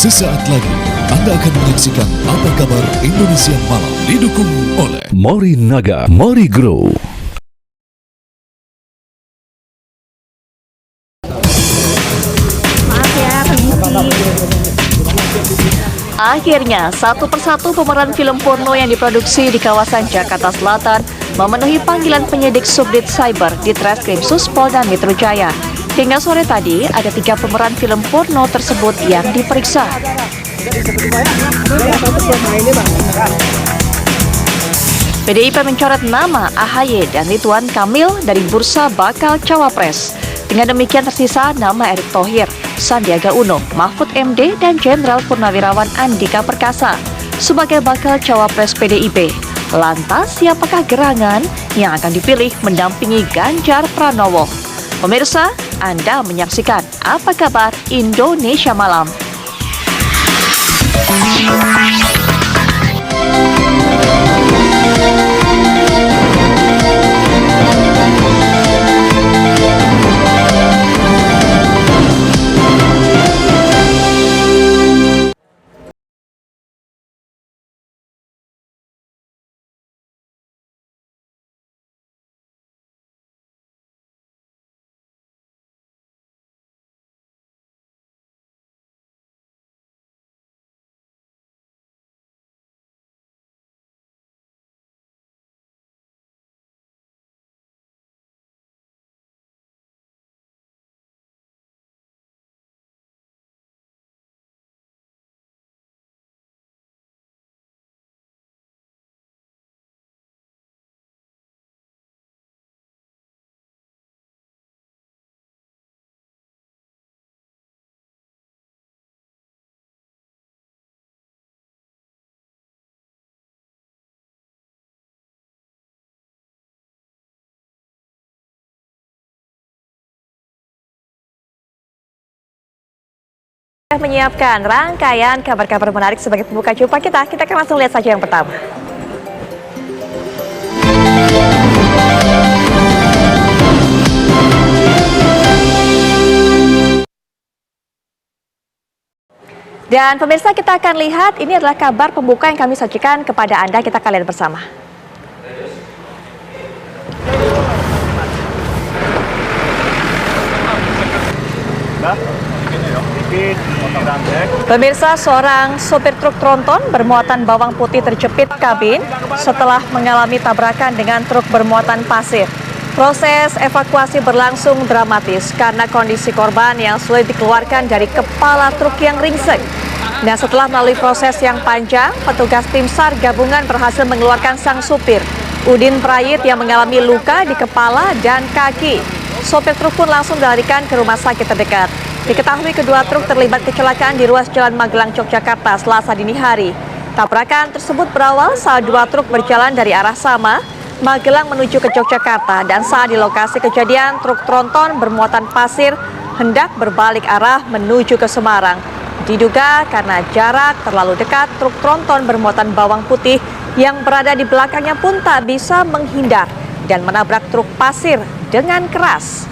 Sesaat lagi Anda akan menyaksikan Apa Kabar Indonesia Malam, didukung oleh Morinaga, Morigrow. Akhirnya, satu persatu pemeran film porno yang diproduksi di kawasan Jakarta Selatan memenuhi panggilan penyidik Subdit Cyber di Treskrim Polda Metro Jaya. Hingga sore tadi, ada 3 pemeran film porno tersebut yang diperiksa. PDIP mencoret nama AHY dan Ridwan Kamil dari bursa bakal cawapres. Dengan demikian tersisa nama Erick Thohir, Sandiaga Uno, Mahfud MD, dan Jenderal Purnawirawan Andika Perkasa sebagai bakal cawapres PDIP. Lantas, siapakah gerangan yang akan dipilih mendampingi Ganjar Pranowo? Pemirsa, Anda menyaksikan Apa Kabar Indonesia Malam. Menyiapkan rangkaian kabar-kabar menarik sebagai pembuka jumpa kita akan langsung lihat saja yang pertama. Dan pemirsa, kita akan lihat ini adalah kabar pembuka yang kami sajikan kepada Anda, kita akan lihat bersama. Pemirsa, seorang sopir truk tronton bermuatan bawang putih terjepit kabin setelah mengalami tabrakan dengan truk bermuatan pasir. Proses evakuasi berlangsung dramatis karena kondisi korban yang sulit dikeluarkan dari kepala truk yang ringsek. Nah, setelah melalui proses yang panjang, petugas tim SAR gabungan berhasil mengeluarkan sang supir, Udin Prayit, yang mengalami luka di kepala dan kaki. Sopir truk pun langsung dilarikan ke rumah sakit terdekat. Diketahui kedua truk terlibat kecelakaan di ruas Jalan Magelang, Yogyakarta, Selasa dini hari. Tabrakan tersebut berawal saat 2 truk berjalan dari arah sama, Magelang menuju ke Yogyakarta, dan saat di lokasi kejadian, truk tronton bermuatan pasir hendak berbalik arah menuju ke Semarang. Diduga karena jarak terlalu dekat, truk tronton bermuatan bawang putih yang berada di belakangnya pun tak bisa menghindar dan menabrak truk pasir dengan keras.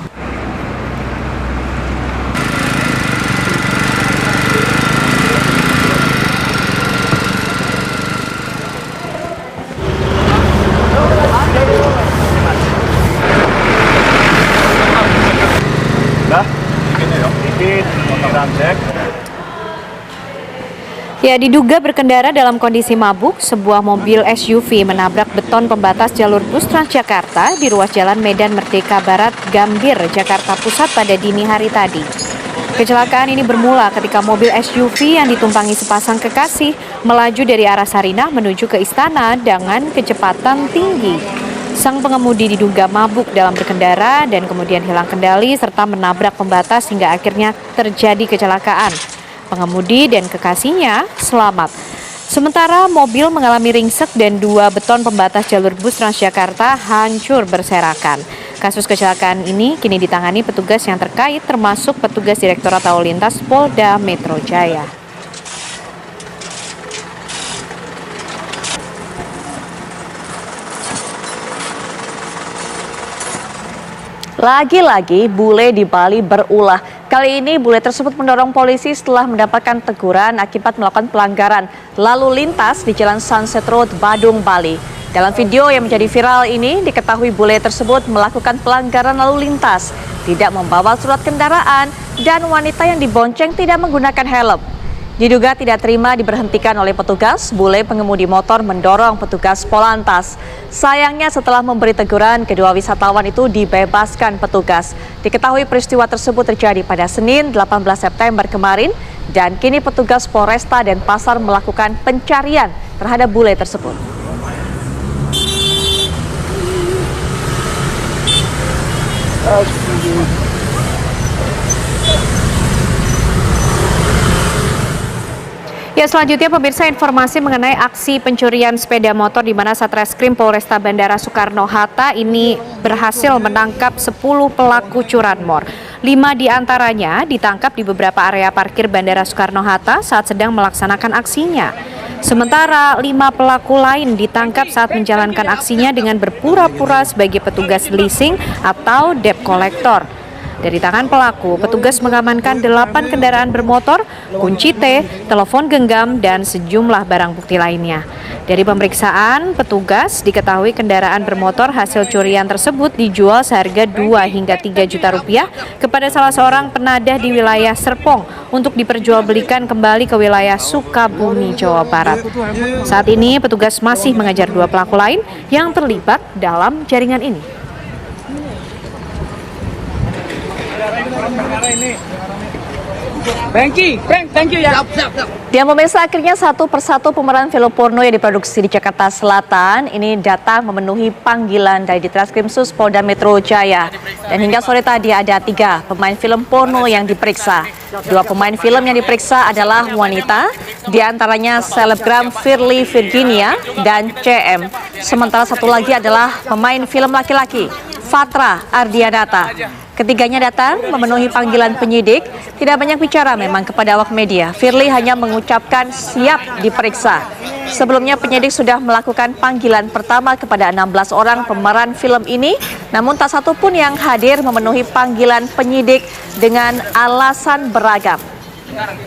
Ya, diduga berkendara dalam kondisi mabuk, sebuah mobil SUV menabrak beton pembatas jalur bus Transjakarta di ruas Jalan Medan Merdeka Barat, Gambir, Jakarta Pusat pada dini hari tadi. Kecelakaan ini bermula ketika mobil SUV yang ditumpangi sepasang kekasih melaju dari arah Sarinah menuju ke Istana dengan kecepatan tinggi. Sang pengemudi diduga mabuk dalam berkendara dan kemudian hilang kendali serta menabrak pembatas hingga akhirnya terjadi kecelakaan. Pengemudi dan kekasihnya selamat. Sementara mobil mengalami ringsek dan 2 beton pembatas jalur bus Transjakarta hancur berserakan. Kasus kecelakaan ini kini ditangani petugas yang terkait termasuk petugas Direktorat Lalu Lintas Polda Metro Jaya. Lagi-lagi bule di Bali berulah. Kali ini bule tersebut mendorong polisi setelah mendapatkan teguran akibat melakukan pelanggaran lalu lintas di Jalan Sunset Road, Badung, Bali. Dalam video yang menjadi viral ini diketahui bule tersebut melakukan pelanggaran lalu lintas, tidak membawa surat kendaraan, dan wanita yang dibonceng tidak menggunakan helm. Diduga tidak terima diberhentikan oleh petugas, bule pengemudi motor mendorong petugas Polantas. Sayangnya setelah memberi teguran, kedua wisatawan itu dibebaskan petugas. Diketahui peristiwa tersebut terjadi pada Senin 18 September kemarin dan kini petugas Polresta Denpasar melakukan pencarian terhadap bule tersebut. Ya, selanjutnya pemirsa, informasi mengenai aksi pencurian sepeda motor di mana Satreskrim Polresta Bandara Soekarno-Hatta ini berhasil menangkap 10 pelaku curanmor. 5 diantaranya ditangkap di beberapa area parkir Bandara Soekarno-Hatta saat sedang melaksanakan aksinya. Sementara 5 pelaku lain ditangkap saat menjalankan aksinya dengan berpura-pura sebagai petugas leasing atau debt collector. Dari tangan pelaku, petugas mengamankan 8 kendaraan bermotor, kunci T, telepon genggam, dan sejumlah barang bukti lainnya. Dari pemeriksaan, petugas diketahui kendaraan bermotor hasil curian tersebut dijual seharga 2 hingga 3 juta rupiah kepada salah seorang penadah di wilayah Serpong untuk diperjualbelikan kembali ke wilayah Sukabumi, Jawa Barat. Saat ini, petugas masih mengejar 2 pelaku lain yang terlibat dalam jaringan ini. Thank you ya. Dan pemirsa, akhirnya satu persatu pemeran film porno yang diproduksi di Jakarta Selatan ini datang memenuhi panggilan dari Ditreskrimsus Polda Metro Jaya. Dan hingga sore tadi ada 3 pemain film porno yang diperiksa. 2 pemain film yang diperiksa adalah wanita, diantaranya selebgram Firly Virginia dan CM. Sementara satu lagi adalah pemain film laki-laki, Fatra Ardianata. Ketiganya datang memenuhi panggilan penyidik, tidak banyak bicara memang kepada awak media. Firly hanya mengucapkan siap diperiksa. Sebelumnya penyidik sudah melakukan panggilan pertama kepada 16 orang pemeran film ini, namun tak satu pun yang hadir memenuhi panggilan penyidik dengan alasan beragam.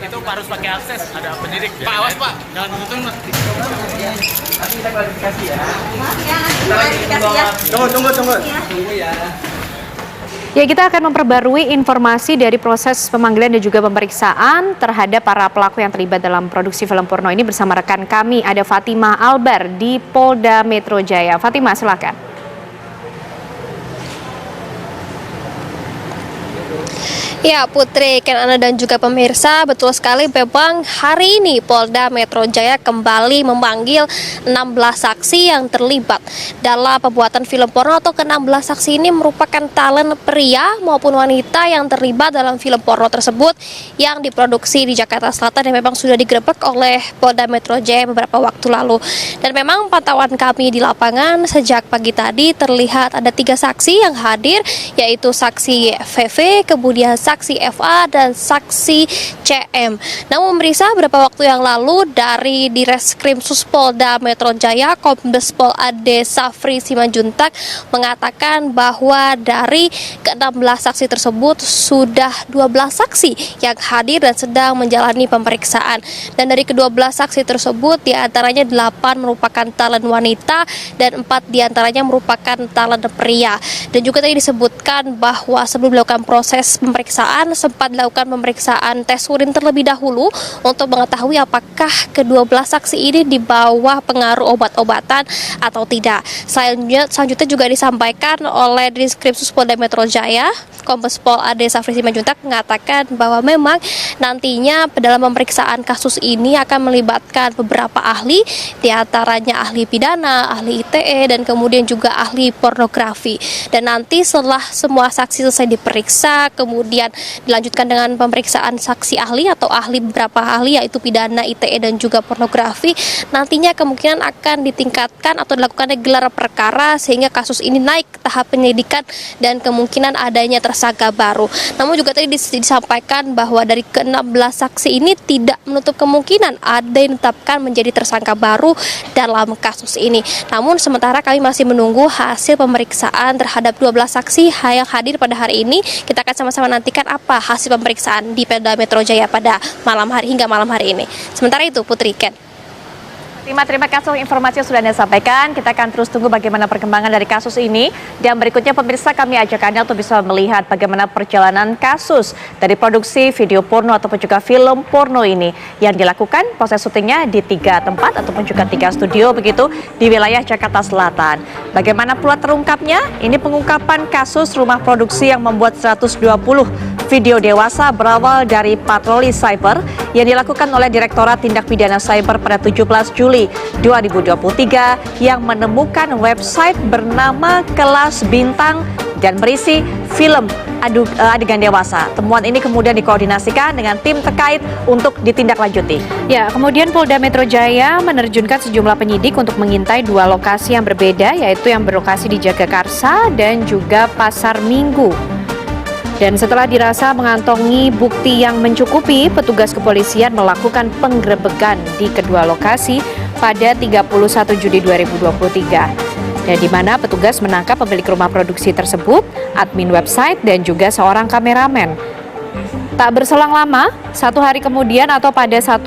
Itu harus pakai akses, ada penyidik. Pak, awas Pak, jangan nonton Mas. Kita klarifikasi ya. Tunggu ya. Ya, kita akan memperbarui informasi dari proses pemanggilan dan juga pemeriksaan terhadap para pelaku yang terlibat dalam produksi film porno ini bersama rekan kami, ada Fatimah Albar di Polda Metro Jaya. Fatimah, silakan. Ya Putri, Ken Ana dan juga pemirsa, betul sekali memang hari ini Polda Metro Jaya kembali memanggil 16 saksi yang terlibat dalam pembuatan film porno, atau ke-16 saksi ini merupakan talent pria maupun wanita yang terlibat dalam film porno tersebut yang diproduksi di Jakarta Selatan dan memang sudah digerebek oleh Polda Metro Jaya beberapa waktu lalu. Dan memang pantauan kami di lapangan sejak pagi tadi terlihat ada 3 saksi yang hadir, yaitu saksi VV, kemudian saksi FA dan saksi CM. Namun pemirsa, beberapa waktu yang lalu dari Ditreskrimsus Polda Metro Jaya, Kombes Pol Ade Safri Simanjuntak mengatakan bahwa dari ke-16 saksi tersebut sudah 12 saksi yang hadir dan sedang menjalani pemeriksaan. Dan dari ke-12 saksi tersebut diantaranya 8 merupakan talent wanita dan 4 diantaranya merupakan talent pria. Dan juga tadi disebutkan bahwa sebelum dilakukan proses pemeriksaan sempat dilakukan pemeriksaan tes urin terlebih dahulu untuk mengetahui apakah ke-12 saksi ini di bawah pengaruh obat-obatan atau tidak. Selanjutnya juga disampaikan oleh Ditreskrimsus Polda Metro Jaya, Kombes Pol Ade Safri Simanjuntak mengatakan bahwa memang nantinya dalam pemeriksaan kasus ini akan melibatkan beberapa ahli, diantaranya ahli pidana, ahli ITE, dan kemudian juga ahli pornografi. Dan nanti setelah semua saksi selesai diperiksa, kemudian dilanjutkan dengan pemeriksaan saksi ahli atau ahli beberapa ahli, yaitu pidana, ITE, dan juga pornografi, nantinya kemungkinan akan ditingkatkan atau dilakukan gelar perkara sehingga kasus ini naik ke tahap penyelidikan dan kemungkinan adanya tersangka baru. Namun juga tadi disampaikan bahwa dari ke-16 saksi ini tidak menutup kemungkinan ada yang ditetapkan menjadi tersangka baru dalam kasus ini. Namun sementara kami masih menunggu hasil pemeriksaan terhadap 12 saksi yang hadir pada hari ini. Kita akan sama-sama nantikan apa hasil pemeriksaan di Polda Metro Jaya pada hingga malam hari ini. Sementara itu, Putri, Ken. Terima kasih informasi yang sudah Anda sampaikan. Kita akan terus tunggu bagaimana perkembangan dari kasus ini. Dan berikutnya pemirsa, kami ajak Anda untuk bisa melihat bagaimana perjalanan kasus dari produksi video porno ataupun juga film porno ini yang dilakukan proses syutingnya di 3 tempat ataupun juga 3 studio begitu di wilayah Jakarta Selatan. Bagaimana pula terungkapnya? Ini pengungkapan kasus rumah produksi yang membuat 120 video dewasa berawal dari patroli cyber yang dilakukan oleh Direktorat Tindak Pidana Cyber pada 17 Juli 2023 yang menemukan website bernama Kelas Bintang dan berisi film adegan dewasa. Temuan ini kemudian dikoordinasikan dengan tim terkait untuk ditindaklanjuti. Ya, kemudian Polda Metro Jaya menerjunkan sejumlah penyidik untuk mengintai 2 lokasi yang berbeda, yaitu yang berlokasi di Jagakarsa dan juga Pasar Minggu. Dan setelah dirasa mengantongi bukti yang mencukupi, petugas kepolisian melakukan penggerebekan di kedua lokasi pada 31 Juli 2023. Dan di mana petugas menangkap pemilik rumah produksi tersebut, admin website, dan juga seorang kameramen. Tak berselang lama, 1 hari kemudian atau pada 1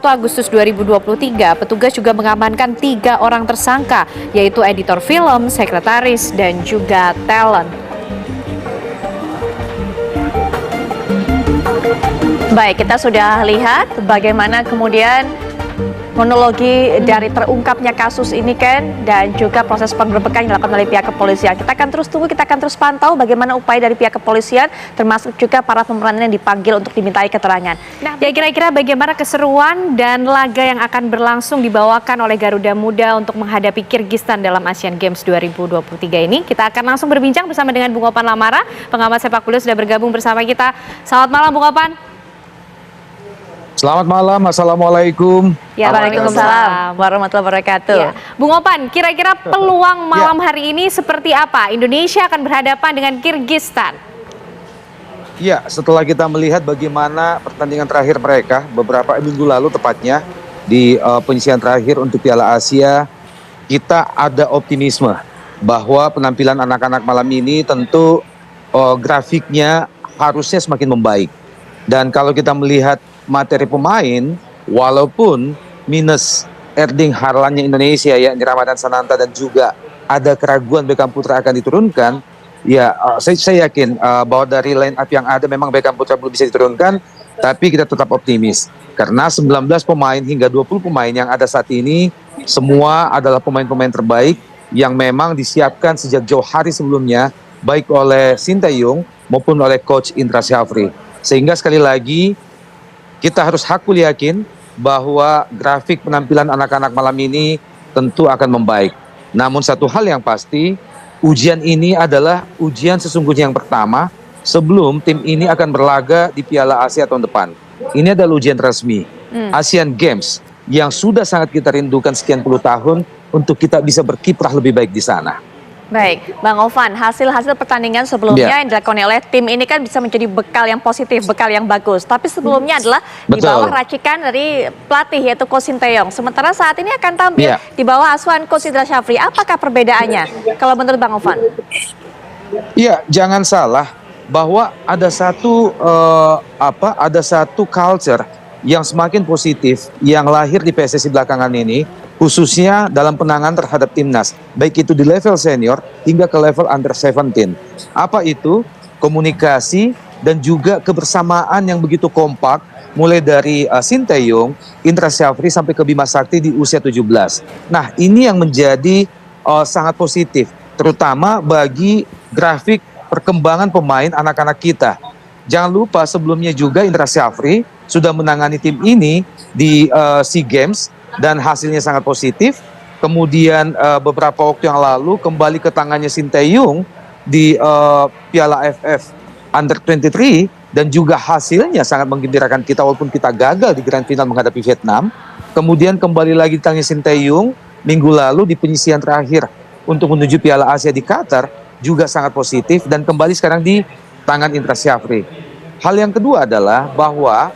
Agustus 2023, petugas juga mengamankan 3 orang tersangka, yaitu editor film, sekretaris, dan juga talent. Baik, kita sudah lihat bagaimana kemudian kronologi dari terungkapnya kasus ini, Ken, dan juga proses penggerebekan yang dilakukan oleh pihak kepolisian. Kita akan terus tunggu, kita akan terus pantau bagaimana upaya dari pihak kepolisian, termasuk juga para pemeran yang dipanggil untuk dimintai keterangan. Nah, ya kira-kira bagaimana keseruan dan laga yang akan berlangsung dibawakan oleh Garuda Muda untuk menghadapi Kyrgyzstan dalam Asian Games 2023 ini? Kita akan langsung berbincang bersama dengan Bung Opan Lamara, pengamat sepak bola sudah bergabung bersama kita. Selamat malam, Bung Opan. Selamat malam, Assalamualaikum. Ya, waalaikumsalam warahmatullahi wabarakatuh. Ya. Bung Opan, kira-kira peluang malam hari ini seperti apa? Indonesia akan berhadapan dengan Kyrgyzstan. Ya, setelah kita melihat bagaimana pertandingan terakhir mereka beberapa minggu lalu tepatnya di penyisihan terakhir untuk Piala Asia, kita ada optimisme bahwa penampilan anak-anak malam ini tentu grafiknya harusnya semakin membaik. Dan kalau kita melihat materi pemain, walaupun minus Erling Haaland-nya Indonesia, yakni Ramadhan Sananta, dan juga ada keraguan Beckham Putra akan diturunkan, ya saya yakin bahwa dari line up yang ada memang Beckham Putra belum bisa diturunkan, tapi kita tetap optimis. Karena 19 pemain hingga 20 pemain yang ada saat ini, semua adalah pemain-pemain terbaik yang memang disiapkan sejak jauh hari sebelumnya, baik oleh Sinteyong maupun oleh Coach Indra Syafri. Sehingga sekali lagi, kita harus hakul yakin bahwa grafik penampilan anak-anak malam ini tentu akan membaik. Namun satu hal yang pasti, ujian ini adalah ujian sesungguhnya yang pertama sebelum tim ini akan berlaga di Piala Asia tahun depan. Ini adalah ujian resmi Asian Games yang sudah sangat kita rindukan sekian puluh tahun untuk kita bisa berkiprah lebih baik di sana. Baik, Bang Ovan, hasil-hasil pertandingan sebelumnya yang dilakukan oleh tim ini kan bisa menjadi bekal yang positif, bekal yang bagus. Tapi sebelumnya adalah di bawah racikan dari pelatih yaitu Coach Sinteyong. Sementara saat ini akan tampil di bawah asuhan Coach Indra Syafri. Apakah perbedaannya kalau menurut Bang Ovan? Iya, jangan salah bahwa ada satu culture yang semakin positif yang lahir di PSSI belakangan ini, khususnya dalam penanganan terhadap timnas, baik itu di level senior hingga ke level under 17. Apa itu? Komunikasi dan juga kebersamaan yang begitu kompak, mulai dari Sinteyong, Indra Syafri sampai ke Bima Sakti di usia 17. Nah, ini yang menjadi sangat positif, terutama bagi grafik perkembangan pemain anak-anak kita. Jangan lupa sebelumnya juga Indra Syafri sudah menangani tim ini di SEA Games dan hasilnya sangat positif. Kemudian beberapa waktu yang lalu kembali ke tangannya Sinteyong di Piala AFF Under 23 dan juga hasilnya sangat menggembirakan kita walaupun kita gagal di grand final menghadapi Vietnam. Kemudian kembali lagi di tangannya Sinteyong minggu lalu di penyisihan terakhir untuk menuju Piala Asia di Qatar juga sangat positif, dan kembali sekarang di tangan Indra Syafri. Hal yang kedua adalah bahwa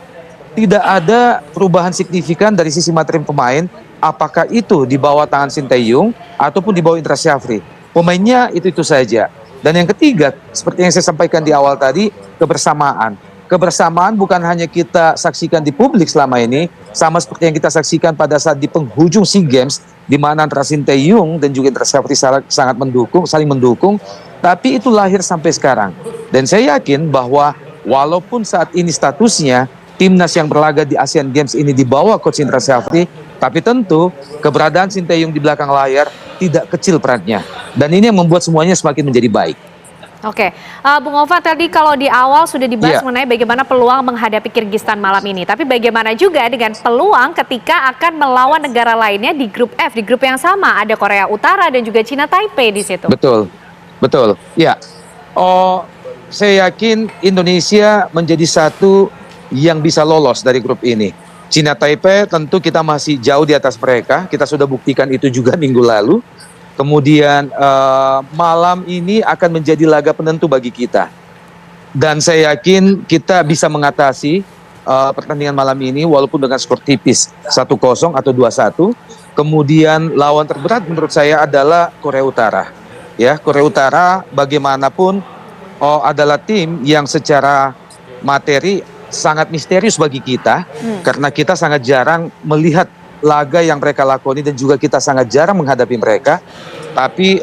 tidak ada perubahan signifikan dari sisi materi pemain, apakah itu di bawah tangan Sinteyong ataupun di bawah Indra Syafri. Pemainnya itu saja. Dan yang ketiga, seperti yang saya sampaikan di awal tadi, kebersamaan. Kebersamaan bukan hanya kita saksikan di publik selama ini, sama seperti yang kita saksikan pada saat di penghujung SEA Games, di mana antara Sinteyong dan juga Indra Syafri sangat mendukung, saling mendukung, tapi itu lahir sampai sekarang. Dan saya yakin bahwa walaupun saat ini statusnya timnas yang berlaga di Asian Games ini di bawah Coach Indra Syafri, tapi tentu keberadaan Sinteyong di belakang layar tidak kecil perannya. Dan ini yang membuat semuanya semakin menjadi baik. Oke, Bung Ovan, tadi kalau di awal sudah dibahas Iya. mengenai bagaimana peluang menghadapi Kirgistan malam ini. Tapi bagaimana juga dengan peluang ketika akan melawan negara lainnya di grup F, di grup yang sama. Ada Korea Utara dan juga Cina Taipei di situ. Betul, betul. Ya, saya yakin Indonesia menjadi satu yang bisa lolos dari grup ini. Cina Taipei tentu kita masih jauh di atas mereka. Kita sudah buktikan itu juga minggu lalu. Kemudian malam ini akan menjadi laga penentu bagi kita. Dan saya yakin kita bisa mengatasi pertandingan malam ini walaupun dengan skor tipis 1-0 atau 2-1. Kemudian lawan terberat menurut saya adalah Korea Utara. Ya, Korea Utara bagaimanapun adalah tim yang secara materi sangat misterius bagi kita karena kita sangat jarang melihat laga yang mereka lakoni dan juga kita sangat jarang menghadapi mereka. Tapi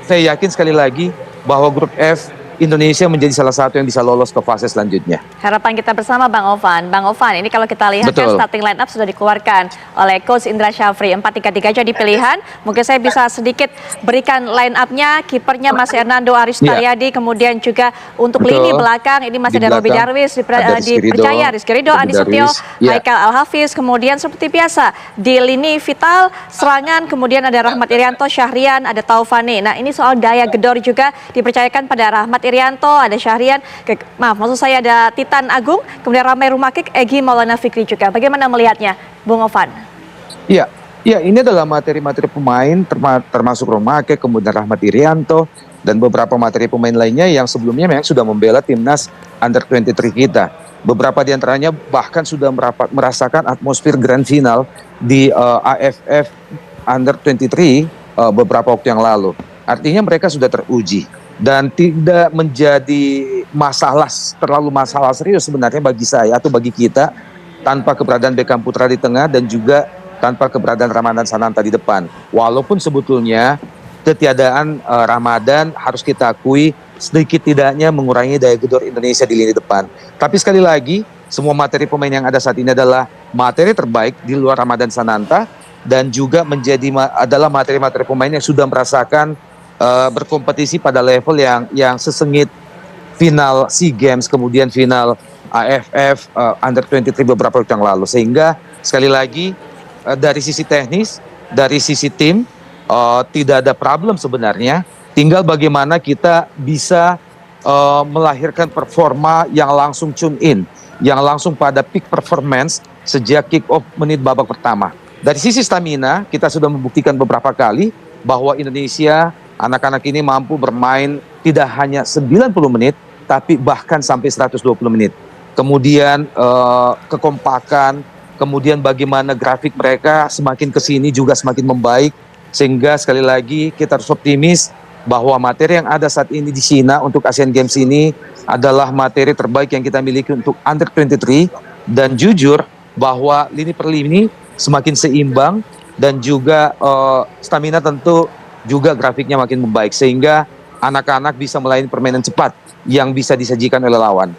saya yakin sekali lagi bahwa grup F Indonesia menjadi salah satu yang bisa lolos ke fase selanjutnya. Harapan kita bersama Bang Ovan. Bang Ovan, ini kalau kita lihat kan Betul. starting line up sudah dikeluarkan oleh Coach Indra Syafri. 4-3-3 jadi pilihan. Mungkin saya bisa sedikit berikan line up-nya. Kipernya masih Hernando Aristaryadi, kemudian juga untuk Betul. lini belakang ini masih Di ada Robby belakang Darwis, ada dipercaya Rizky Ridho, Robby Andi Setio, Darwis. Ya. Haikal Al-Hafiz, kemudian seperti biasa di lini vital serangan, kemudian ada Rahmat Irianto, Syahrian, ada Taufani. Nah, ini soal daya gedor juga dipercayakan pada Rahmat Irianto, ada Syahrian, maksud saya ada Titan Agung, kemudian Ramai Rumakik, Egy Maulana Fikri juga. Bagaimana melihatnya, Bung Ovan? Iya, ini adalah materi-materi pemain termasuk Rumakik, kemudian Rahmat Irianto dan beberapa materi pemain lainnya yang sebelumnya memang sudah membela timnas under 23 kita. Beberapa di antaranya bahkan sudah merasakan atmosfer grand final di AFF under 23 beberapa waktu yang lalu. Artinya mereka sudah teruji dan tidak menjadi terlalu masalah serius sebenarnya bagi saya atau bagi kita tanpa keberadaan Beckham Putra di tengah dan juga tanpa keberadaan Ramadan Sananta di depan. Walaupun sebetulnya ketiadaan Ramadan harus kita akui sedikit tidaknya mengurangi daya gedor Indonesia di lini depan. Tapi sekali lagi, semua materi pemain yang ada saat ini adalah materi terbaik di luar Ramadan Sananta dan juga adalah materi-materi pemain yang sudah merasakan berkompetisi pada level yang sesengit final SEA Games, kemudian final AFF under 23 beberapa waktu yang lalu. Sehingga sekali lagi dari sisi teknis, dari sisi tim tidak ada problem sebenarnya. Tinggal bagaimana kita bisa melahirkan performa yang langsung tune in, yang langsung pada peak performance sejak kick off menit babak pertama. Dari sisi stamina, kita sudah membuktikan beberapa kali bahwa Indonesia, anak-anak ini mampu bermain tidak hanya 90 menit, tapi bahkan sampai 120 menit. Kemudian kekompakan, kemudian bagaimana grafik mereka semakin kesini juga semakin membaik. Sehingga sekali lagi kita harus optimis bahwa materi yang ada saat ini di China untuk Asian Games ini adalah materi terbaik yang kita miliki untuk under 23. Dan jujur bahwa lini per lini semakin seimbang dan juga stamina tentu juga grafiknya makin membaik sehingga anak-anak bisa melayani permainan cepat yang bisa disajikan oleh lawan.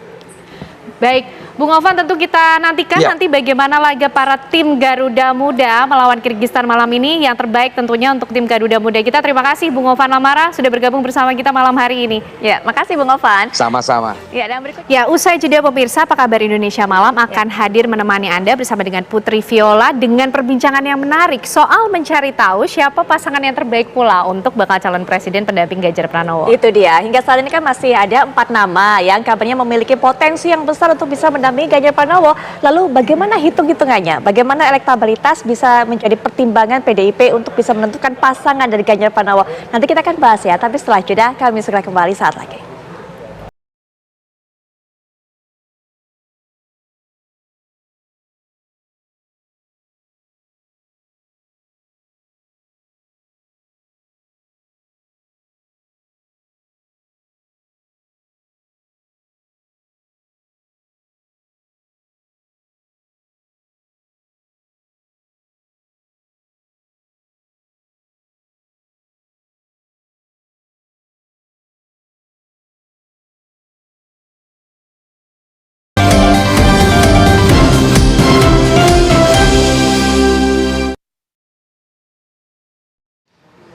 Baik, Bung Ovan, tentu kita nantikan nanti bagaimana laga para tim Garuda Muda melawan Kirgistan malam ini. Yang terbaik tentunya untuk tim Garuda Muda kita. Terima kasih Bung Ovan Lamara sudah bergabung bersama kita malam hari ini. Ya, makasih Bung Ovan. Sama-sama. Ya, dan berikutnya. Ya, usai jeda pemirsa, apa kabar Indonesia Malam akan hadir menemani Anda bersama dengan Putri Viola dengan perbincangan yang menarik soal mencari tahu siapa pasangan yang terbaik pula untuk bakal calon presiden pendamping Ganjar Pranowo. Itu dia, hingga saat ini kan masih ada 4 nama yang kabarnya memiliki potensi yang besar untuk bisa mendampingi Ganjar Pranowo. Lalu bagaimana hitung-hitungannya? Bagaimana elektabilitas bisa menjadi pertimbangan PDIP untuk bisa menentukan pasangan dari Ganjar Pranowo? Nanti kita akan bahas ya, tapi setelah jeda kami segera kembali saat lagi.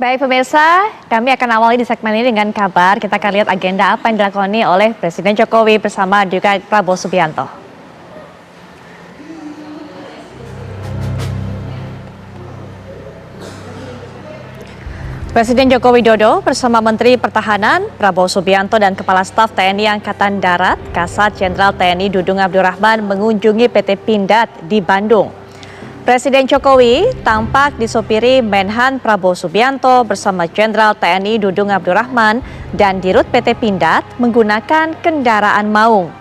Baik pemirsa, kami akan awali di segmen ini dengan kabar. Kita akan lihat agenda apa yang dilakoni oleh Presiden Jokowi bersama juga Prabowo Subianto. Presiden Joko Widodo bersama Menteri Pertahanan Prabowo Subianto dan Kepala Staf TNI Angkatan Darat Kasat Jenderal TNI Dudung Abdurrahman mengunjungi PT Pindad di Bandung. Presiden Jokowi tampak disopiri Menhan Prabowo Subianto bersama Jenderal TNI Dudung Abdurrahman dan Dirut PT Pindad menggunakan kendaraan maung.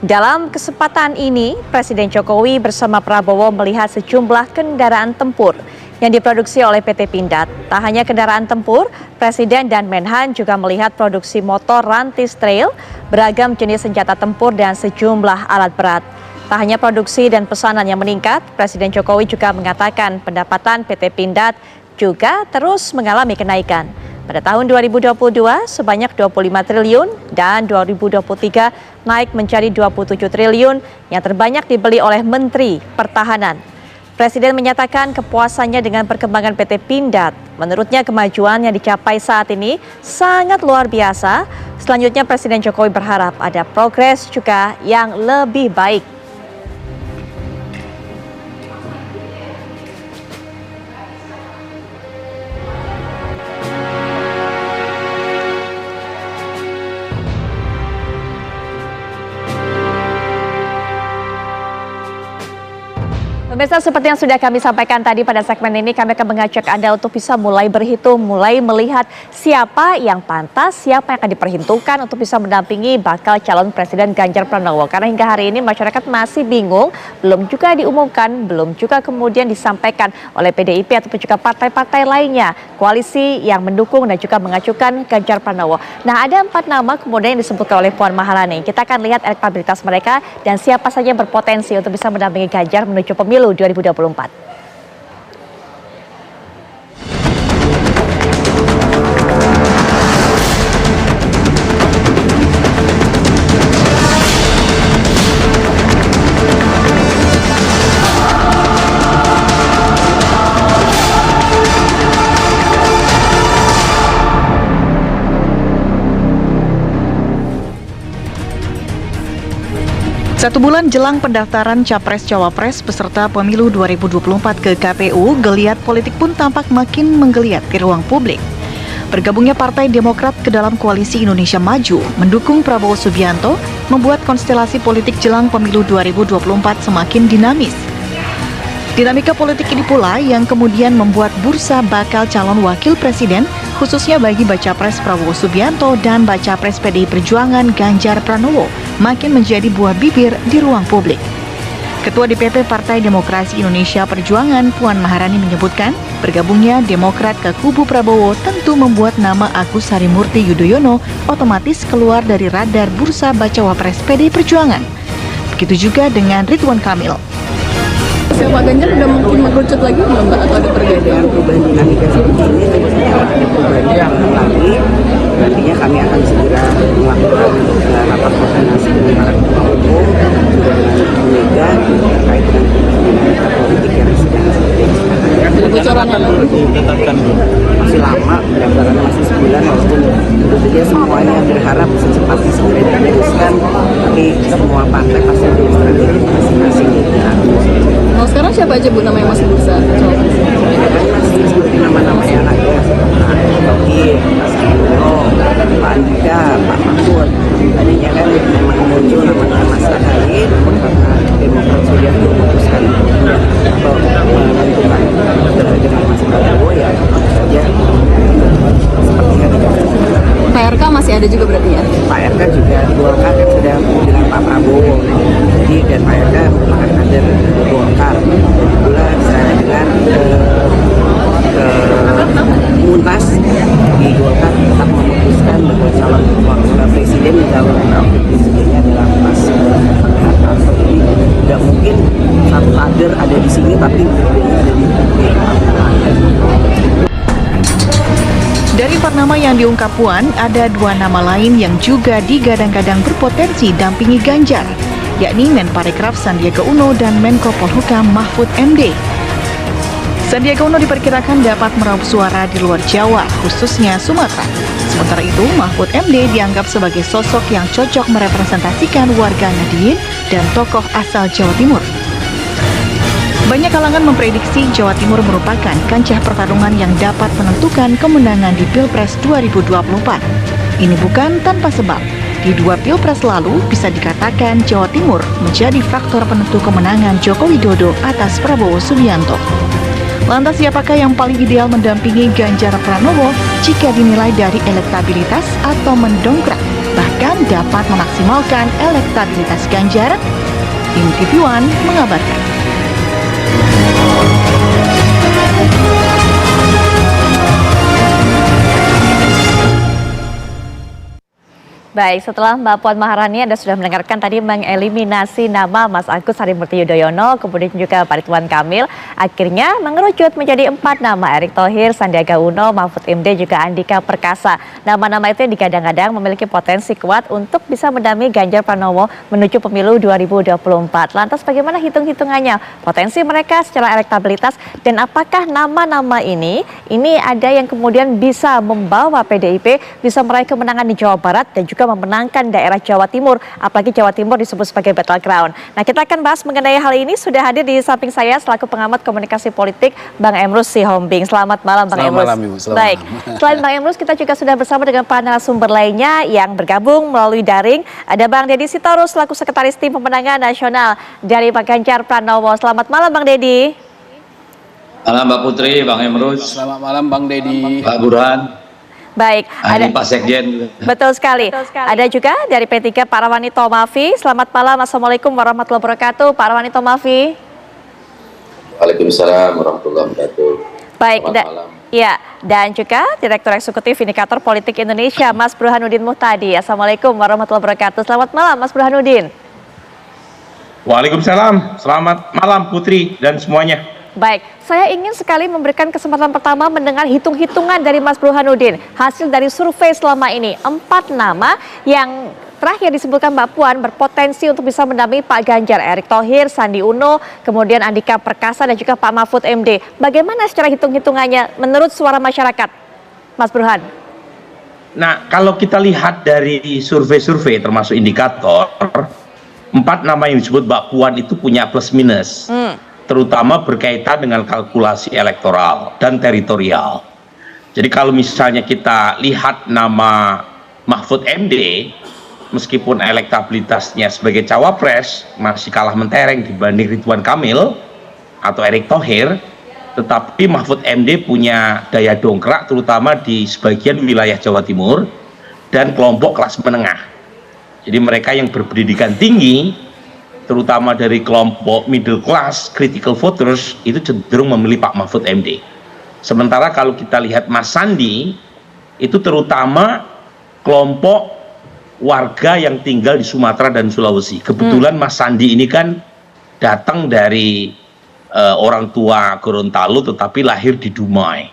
Dalam kesempatan ini, Presiden Jokowi bersama Prabowo melihat sejumlah kendaraan tempur yang diproduksi oleh PT Pindad. Tak hanya kendaraan tempur, Presiden dan Menhan juga melihat produksi motor rantis trail, beragam jenis senjata tempur dan sejumlah alat berat. Tak hanya produksi dan pesanan yang meningkat, Presiden Jokowi juga mengatakan pendapatan PT Pindad juga terus mengalami kenaikan. Pada tahun 2022 sebanyak 25 triliun dan 2023 naik menjadi 27 triliun yang terbanyak dibeli oleh Menteri Pertahanan. Presiden menyatakan kepuasannya dengan perkembangan PT Pindad. Menurutnya kemajuan yang dicapai saat ini sangat luar biasa. Selanjutnya Presiden Jokowi berharap ada progres juga yang lebih baik. Pemirsa, seperti yang sudah kami sampaikan tadi pada segmen ini, kami akan mengajak Anda untuk bisa mulai berhitung, mulai melihat siapa yang pantas, siapa yang akan diperhitungkan untuk bisa mendampingi bakal calon Presiden Ganjar Pranowo. Karena hingga hari ini masyarakat masih bingung, belum juga diumumkan, belum juga kemudian disampaikan oleh PDIP ataupun juga partai-partai lainnya, koalisi yang mendukung dan juga mengajukan Ganjar Pranowo. Nah, ada 4 nama kemudian yang disebutkan oleh Puan Maharani. Kita akan lihat elektabilitas mereka dan siapa saja yang berpotensi untuk bisa mendampingi Ganjar menuju pemilu 2024. Satu bulan jelang pendaftaran Capres-Cawapres peserta pemilu 2024 ke KPU, geliat politik pun tampak makin menggeliat di ruang publik. Bergabungnya Partai Demokrat ke dalam Koalisi Indonesia Maju mendukung Prabowo Subianto membuat konstelasi politik jelang pemilu 2024 semakin dinamis. Dinamika politik ini pula yang kemudian membuat bursa bakal calon wakil presiden khususnya bagi Baca Pres Prabowo Subianto dan Baca Pres PDI Perjuangan Ganjar Pranowo makin menjadi buah bibir di ruang publik. Ketua DPP Partai Demokrasi Indonesia Perjuangan Puan Maharani menyebutkan bergabungnya Demokrat ke kubu Prabowo tentu membuat nama Agus Harimurti Yudhoyono otomatis keluar dari radar bursa Bacawa Pres PDI Perjuangan. Begitu juga dengan Ridwan Kamil. Pak Ganjar udah mungkin mengerucut lagi belum Mbak, atau ada perbedaan dinamika seperti ini sebetulnya ada perbedaan lagi. Nantinya kami akan segera melakukan rapat koordinasi dengan para ketua umum juga dengan Bu Mega terkait dengan dinamika politik yang sedang terjadi. Bocoran ditetapkan masih lama, pendaftarannya masih sebulan, walaupun tentu saja semuanya berharap secepatnya segera diputuskan, tapi semua partai pasti punya strategi masing-masing. Nah, sekarang siapa aja Bu nama yang masih bursa? Masih seperti nama-nama yang ada, Toki, Mas Kino, Pak Andika, Pak Mahfud. Tadinya kan memang muncul nama-nama Mas Ahaye, namun karena Demokrat sudah memutuskan atau menentukan dengan Mas Prabowo, ya saja sepertinya tidak. Pak RK masih ada juga berarti ya? Pak RK juga Golkar kan sudah dengan Pak Prabowo, jadi dan Pak RK merupakan kader Golkar. Begitu pula saya dengan Muntas di Golkar tetap memutuskan bahwa calon wakil presiden dan calon wakil presidennya adalah Mas Hatta. Jadi tidak mungkin satu kader ada di sini tapi bedanya ada di Dari 4 nama yang diungkap Puan, ada 2 nama lain yang juga digadang-gadang berpotensi dampingi Ganjar, yakni Menparekraf Sandiaga Uno dan Menko Polhukam Mahfud MD. Sandiaga Uno diperkirakan dapat meraup suara di luar Jawa, khususnya Sumatera. Sementara itu, Mahfud MD dianggap sebagai sosok yang cocok merepresentasikan warga Nahdien dan tokoh asal Jawa Timur. Banyak kalangan memprediksi Jawa Timur merupakan kancah pertarungan yang dapat menentukan kemenangan di Pilpres 2024. Ini bukan tanpa sebab. Di dua Pilpres lalu, bisa dikatakan Jawa Timur menjadi faktor penentu kemenangan Joko Widodo atas Prabowo Subianto. Lantas siapakah yang paling ideal mendampingi Ganjar Pranowo jika dinilai dari elektabilitas atau mendongkrak, bahkan dapat memaksimalkan elektabilitas Ganjar? Tim TV One mengabarkan. Baik, setelah Mbak Puan Maharani Anda sudah mendengarkan tadi mengeliminasi nama Mas Agus Harimurti Yudhoyono, kemudian juga Pak Ridwan Kamil, akhirnya mengerucut menjadi 4 nama, Erick Thohir, Sandiaga Uno, Mahfud MD, juga Andika Perkasa. Nama-nama itu yang digadang-gadang memiliki potensi kuat untuk bisa mendampingi Ganjar Pranowo menuju pemilu 2024. Lantas bagaimana hitung-hitungannya, potensi mereka secara elektabilitas, dan apakah nama-nama ini ada yang kemudian bisa membawa PDIP bisa meraih kemenangan di Jawa Barat dan juga memenangkan daerah Jawa Timur, apalagi Jawa Timur disebut sebagai battleground. Nah, kita akan bahas mengenai hal ini. Sudah hadir di samping saya selaku pengamat komunikasi politik Bang Emrus Sihombing. Selamat malam Bang Emrus. Selamat malam Ibu. Baik, selain Bang Emrus, kita juga sudah bersama dengan para narasumber lainnya yang bergabung melalui daring. Ada Bang Deddy Sitorus selaku Sekretaris Tim Pemenangan Nasional dari Pak Ganjar Pranowo. Selamat malam Bang Deddy. Malam Mbak Putri, Bang Emrus. Selamat malam Bang Deddy. Pak Burhan. Baik, ada Pak Sekjen. Betul sekali. Ada juga dari P3 Pak Arwani Tomafi. Selamat malam, Assalamualaikum warahmatullahi wabarakatuh. Pak Arwani Tomafi. Waalaikumsalam warahmatullahi wabarakatuh. Baik, ya, dan juga Direktur Eksekutif Indikator Politik Indonesia, Mas Burhanuddin Muhtadi. Assalamualaikum warahmatullahi wabarakatuh. Selamat malam, Mas Burhanuddin. Waalaikumsalam. Selamat malam Putri dan semuanya. Baik, saya ingin sekali memberikan kesempatan pertama mendengar hitung-hitungan dari Mas Burhanuddin. Hasil dari survei selama ini, 4 nama yang terakhir disebutkan Mbak Puan berpotensi untuk bisa mendampingi Pak Ganjar, Erick Thohir, Sandi Uno, kemudian Andika Perkasa dan juga Pak Mahfud MD. Bagaimana secara hitung-hitungannya menurut suara masyarakat, Mas Burhan? Nah, kalau kita lihat dari survei-survei termasuk indikator, 4 nama yang disebut Mbak Puan itu punya plus minus. Terutama berkaitan dengan kalkulasi elektoral dan teritorial. Jadi kalau misalnya kita lihat nama Mahfud MD, meskipun elektabilitasnya sebagai cawapres masih kalah mentereng dibanding Ridwan Kamil atau Erick Thohir, tetapi Mahfud MD punya daya dongkrak terutama di sebagian wilayah Jawa Timur dan kelompok kelas menengah. Jadi mereka yang berpendidikan tinggi, terutama dari kelompok middle class, critical voters, itu cenderung memilih Pak Mahfud MD. Sementara kalau kita lihat Mas Sandi, itu terutama kelompok warga yang tinggal di Sumatera dan Sulawesi. Kebetulan Mas Sandi ini kan datang dari orang tua Gorontalo tetapi lahir di Dumai.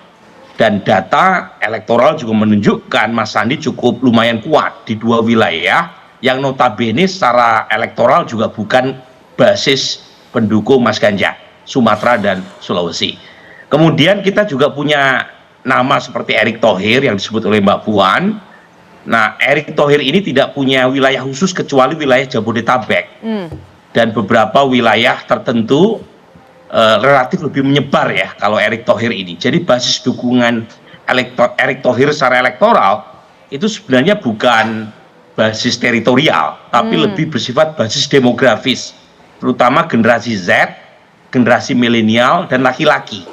Dan data elektoral juga menunjukkan Mas Sandi cukup lumayan kuat di 2 wilayah yang notabene secara elektoral juga bukan basis pendukung Mas Ganjar, Sumatera dan Sulawesi. Kemudian kita juga punya nama seperti Erick Thohir yang disebut oleh Mbak Puan. Nah, Erick Thohir ini tidak punya wilayah khusus kecuali wilayah Jabodetabek. Dan beberapa wilayah tertentu relatif lebih menyebar ya kalau Erick Thohir ini. Jadi basis dukungan Erick Thohir secara elektoral itu sebenarnya bukan basis teritorial, tapi lebih bersifat basis demografis, terutama generasi Z, generasi milenial, dan laki-laki.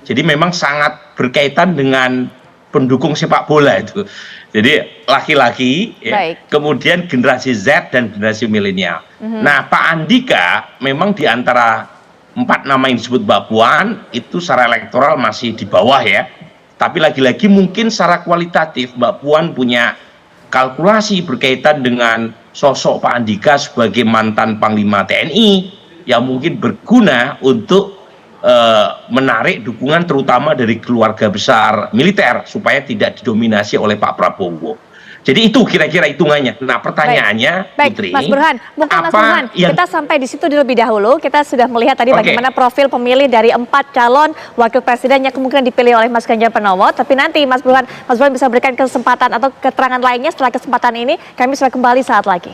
Jadi memang sangat berkaitan dengan pendukung sepak bola itu. Jadi laki-laki, ya, kemudian generasi Z dan generasi milenial. Nah, Pak Andika memang di antara 4 nama yang disebut Mbak Puan, itu secara elektoral masih di bawah ya. Tapi lagi-lagi mungkin secara kualitatif Mbak Puan punya kalkulasi berkaitan dengan sosok Pak Andika sebagai mantan Panglima TNI yang mungkin berguna untuk menarik dukungan terutama dari keluarga besar militer supaya tidak didominasi oleh Pak Prabowo. Jadi itu kira-kira hitungannya. Nah, pertanyaannya, Baik, Putri, Mas Burhan, mungkin Mas apa Burhan, yang kita sampai di situ terlebih dahulu. Kita sudah melihat tadi bagaimana profil pemilih dari 4 calon wakil presiden yang kemungkinan dipilih oleh Mas Ganjar Pranowo. Tapi nanti Mas Burhan bisa berikan kesempatan atau keterangan lainnya setelah kesempatan ini. Kami sudah kembali saat lagi.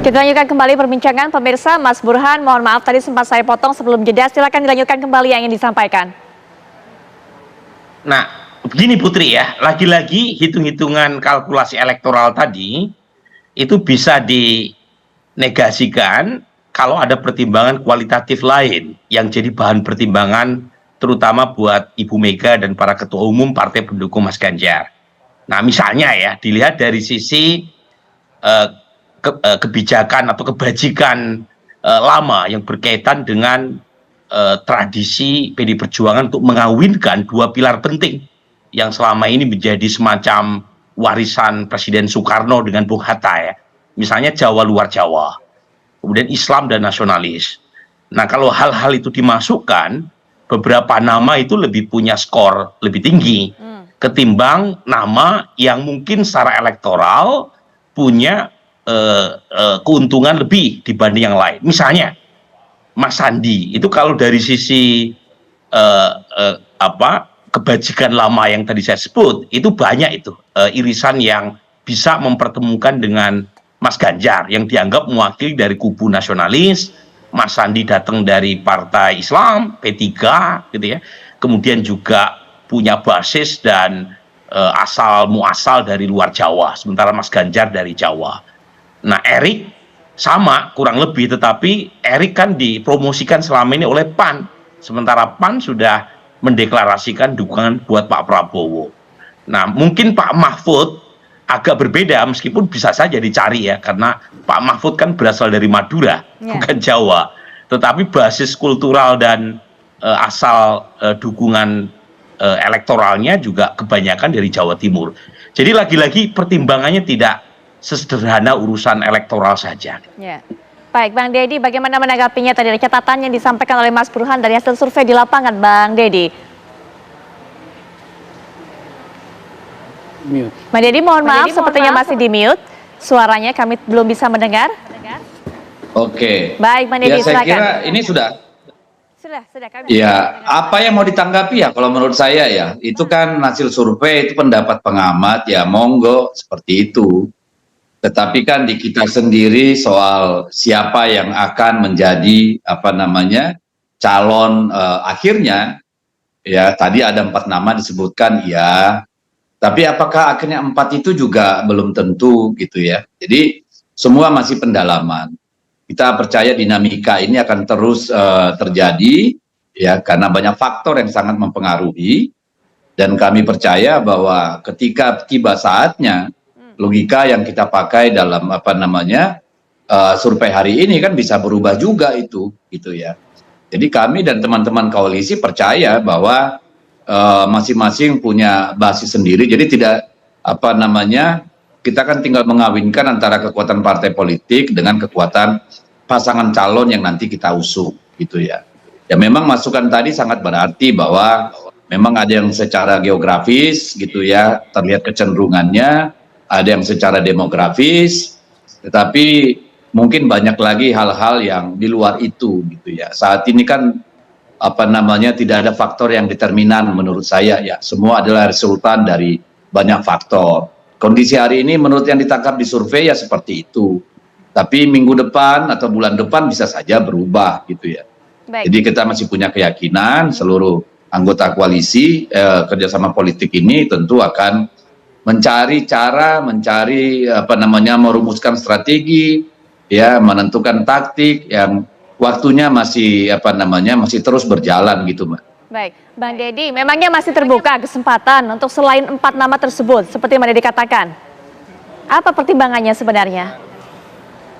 Kita lanjutkan kembali perbincangan pemirsa. Mas Burhan, mohon maaf tadi sempat saya potong sebelum jeda. Silakan dilanjutkan kembali yang ingin disampaikan. Nah, begini Putri ya, lagi-lagi hitung-hitungan kalkulasi elektoral tadi itu bisa dinegasikan kalau ada pertimbangan kualitatif lain yang jadi bahan pertimbangan terutama buat Ibu Mega dan para ketua umum partai pendukung Mas Ganjar. Nah, misalnya ya, dilihat dari sisi kebijakan atau kebajikan lama yang berkaitan dengan tradisi PD Perjuangan untuk mengawinkan 2 pilar penting yang selama ini menjadi semacam warisan Presiden Soekarno dengan Bung Hatta ya. Misalnya Jawa luar Jawa, kemudian Islam dan nasionalis. Nah, kalau hal-hal itu dimasukkan, beberapa nama itu lebih punya skor lebih tinggi ketimbang nama yang mungkin secara elektoral punya keuntungan lebih dibanding yang lain. Misalnya Mas Sandi itu kalau dari sisi kebajikan lama yang tadi saya sebut itu banyak itu irisan yang bisa mempertemukan dengan Mas Ganjar yang dianggap mewakili dari kubu nasionalis. Mas Sandi datang dari partai Islam P3 gitu ya, kemudian juga punya basis dan asal muasal dari luar Jawa, sementara Mas Ganjar dari Jawa. Nah, Erik sama kurang lebih, tetapi Erik kan dipromosikan selama ini oleh PAN, sementara PAN sudah mendeklarasikan dukungan buat Pak Prabowo. Nah, mungkin Pak Mahfud agak berbeda, meskipun bisa saja dicari ya, karena Pak Mahfud kan berasal dari Madura, bukan Jawa, tetapi basis kultural dan asal dukungan elektoralnya juga kebanyakan dari Jawa Timur. Jadi lagi-lagi pertimbangannya tidak sesederhana urusan elektoral saja. Ya. Baik, Bang Deddy, bagaimana menanggapinya tadi catatan yang disampaikan oleh Mas Burhan dari hasil survei di lapangan, Bang Deddy? Bang Deddy, mohon maaf, sepertinya masih di mute. Suaranya kami belum bisa mendengar. Oke. Baik, Bang Deddy, ya, saya silakan. kira ini sudah. Kami Ya, apa yang mau ditanggapi ya kalau menurut saya ya, itu kan hasil survei, itu pendapat pengamat ya, monggo seperti itu. Tetapi kan di kita sendiri soal siapa yang akan menjadi calon akhirnya ya, tadi ada 4 nama disebutkan ya, tapi apakah akhirnya 4 itu juga belum tentu gitu ya. Jadi semua masih pendalaman. Kita percaya dinamika ini akan terus terjadi ya, karena banyak faktor yang sangat mempengaruhi, dan kami percaya bahwa ketika tiba saatnya, logika yang kita pakai dalam survei hari ini kan bisa berubah juga itu gitu ya. Jadi kami dan teman-teman koalisi percaya bahwa masing-masing punya basis sendiri, jadi tidak kita kan tinggal mengawinkan antara kekuatan partai politik dengan kekuatan pasangan calon yang nanti kita usung gitu ya. Ya memang masukan tadi sangat berarti bahwa memang ada yang secara geografis gitu ya terlihat kecenderungannya, ada yang secara demografis, tetapi mungkin banyak lagi hal-hal yang di luar itu gitu ya. Saat ini kan tidak ada faktor yang determinan menurut saya ya, semua adalah resultan dari banyak faktor. Kondisi hari ini menurut yang ditangkap di survei ya seperti itu, tapi minggu depan atau bulan depan bisa saja berubah gitu ya. Baik. Jadi kita masih punya keyakinan seluruh anggota koalisi kerjasama politik ini tentu akan mencari cara, merumuskan strategi, ya, menentukan taktik yang waktunya masih masih terus berjalan gitu, Mbak. Baik, Bang Deddy, memangnya masih terbuka kesempatan untuk selain 4 nama tersebut, seperti yang Deddy katakan? Apa pertimbangannya sebenarnya?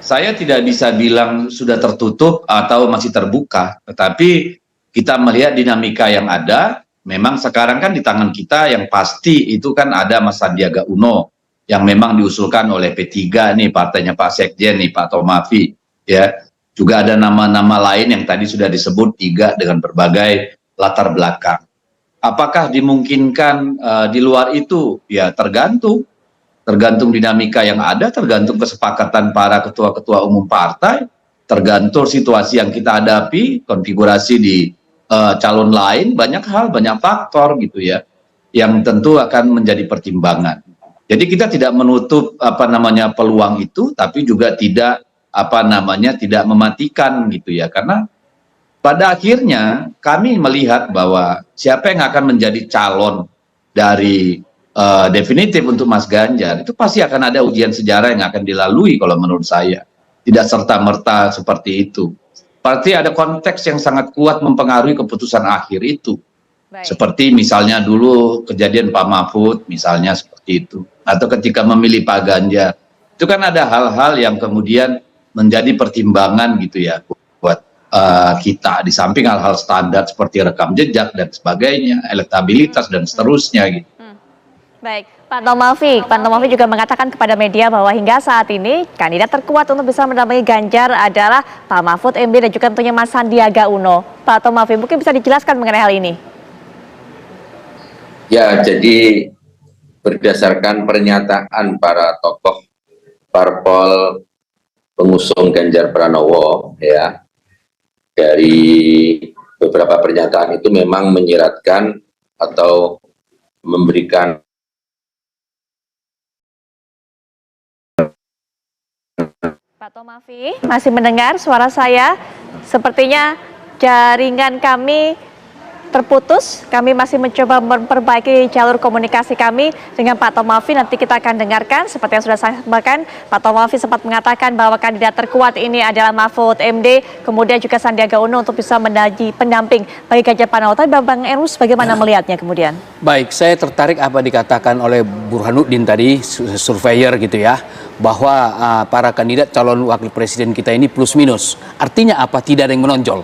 Saya tidak bisa bilang sudah tertutup atau masih terbuka, tetapi kita melihat dinamika yang ada. Memang sekarang kan di tangan kita yang pasti itu kan ada Mas Sandiaga Uno yang memang diusulkan oleh P3 nih, partainya Pak Sekjen nih, Pak Tomafi, ya. Juga ada nama-nama lain yang tadi sudah disebut 3 dengan berbagai latar belakang. Apakah dimungkinkan di luar itu? Ya tergantung dinamika yang ada, tergantung kesepakatan para ketua-ketua umum partai, tergantung situasi yang kita hadapi, konfigurasi di calon lain, banyak hal, banyak faktor gitu ya, yang tentu akan menjadi pertimbangan. Jadi kita tidak menutup peluang itu, tapi juga tidak tidak mematikan gitu ya, karena pada akhirnya kami melihat bahwa siapa yang akan menjadi calon dari definitif untuk Mas Ganjar itu pasti akan ada ujian sejarah yang akan dilalui kalau menurut saya. Tidak serta-merta seperti itu. Berarti ada konteks yang sangat kuat mempengaruhi keputusan akhir itu. Baik. Seperti misalnya dulu kejadian Pak Mahfud misalnya seperti itu. Atau ketika memilih Pak Ganjar. Itu kan ada hal-hal yang kemudian menjadi pertimbangan gitu ya buat kita, di samping hal-hal standar seperti rekam jejak dan sebagainya, elektabilitas dan seterusnya gitu. Baik, Pak Tomafi juga mengatakan kepada media bahwa hingga saat ini kandidat terkuat untuk bisa mendampingi Ganjar adalah Pak Mahfud MD dan juga tentunya Mas Sandiaga Uno. Pak Tomafi, mungkin bisa dijelaskan mengenai hal ini? Ya, jadi berdasarkan pernyataan para tokoh parpol pengusung Ganjar Pranowo, ya, dari beberapa pernyataan itu memang menyiratkan atau memberikan Pak Tomafi, masih mendengar suara saya? Sepertinya jaringan kami terputus. Kami masih mencoba memperbaiki jalur komunikasi kami dengan Pak Tomafi. Nanti kita akan dengarkan seperti yang sudah saya sampaikan. Pak Tomafi sempat mengatakan bahwa kandidat terkuat ini adalah Mahfud MD, kemudian juga Sandiaga Uno untuk bisa menjadi pendamping bagi Ganjar Pranowo. Tapi Bang Emrus bagaimana melihatnya kemudian? Baik, saya tertarik apa dikatakan oleh Burhanuddin tadi, surveyor gitu ya, bahwa para kandidat calon wakil presiden kita ini plus minus. Artinya apa? Tidak ada yang menonjol.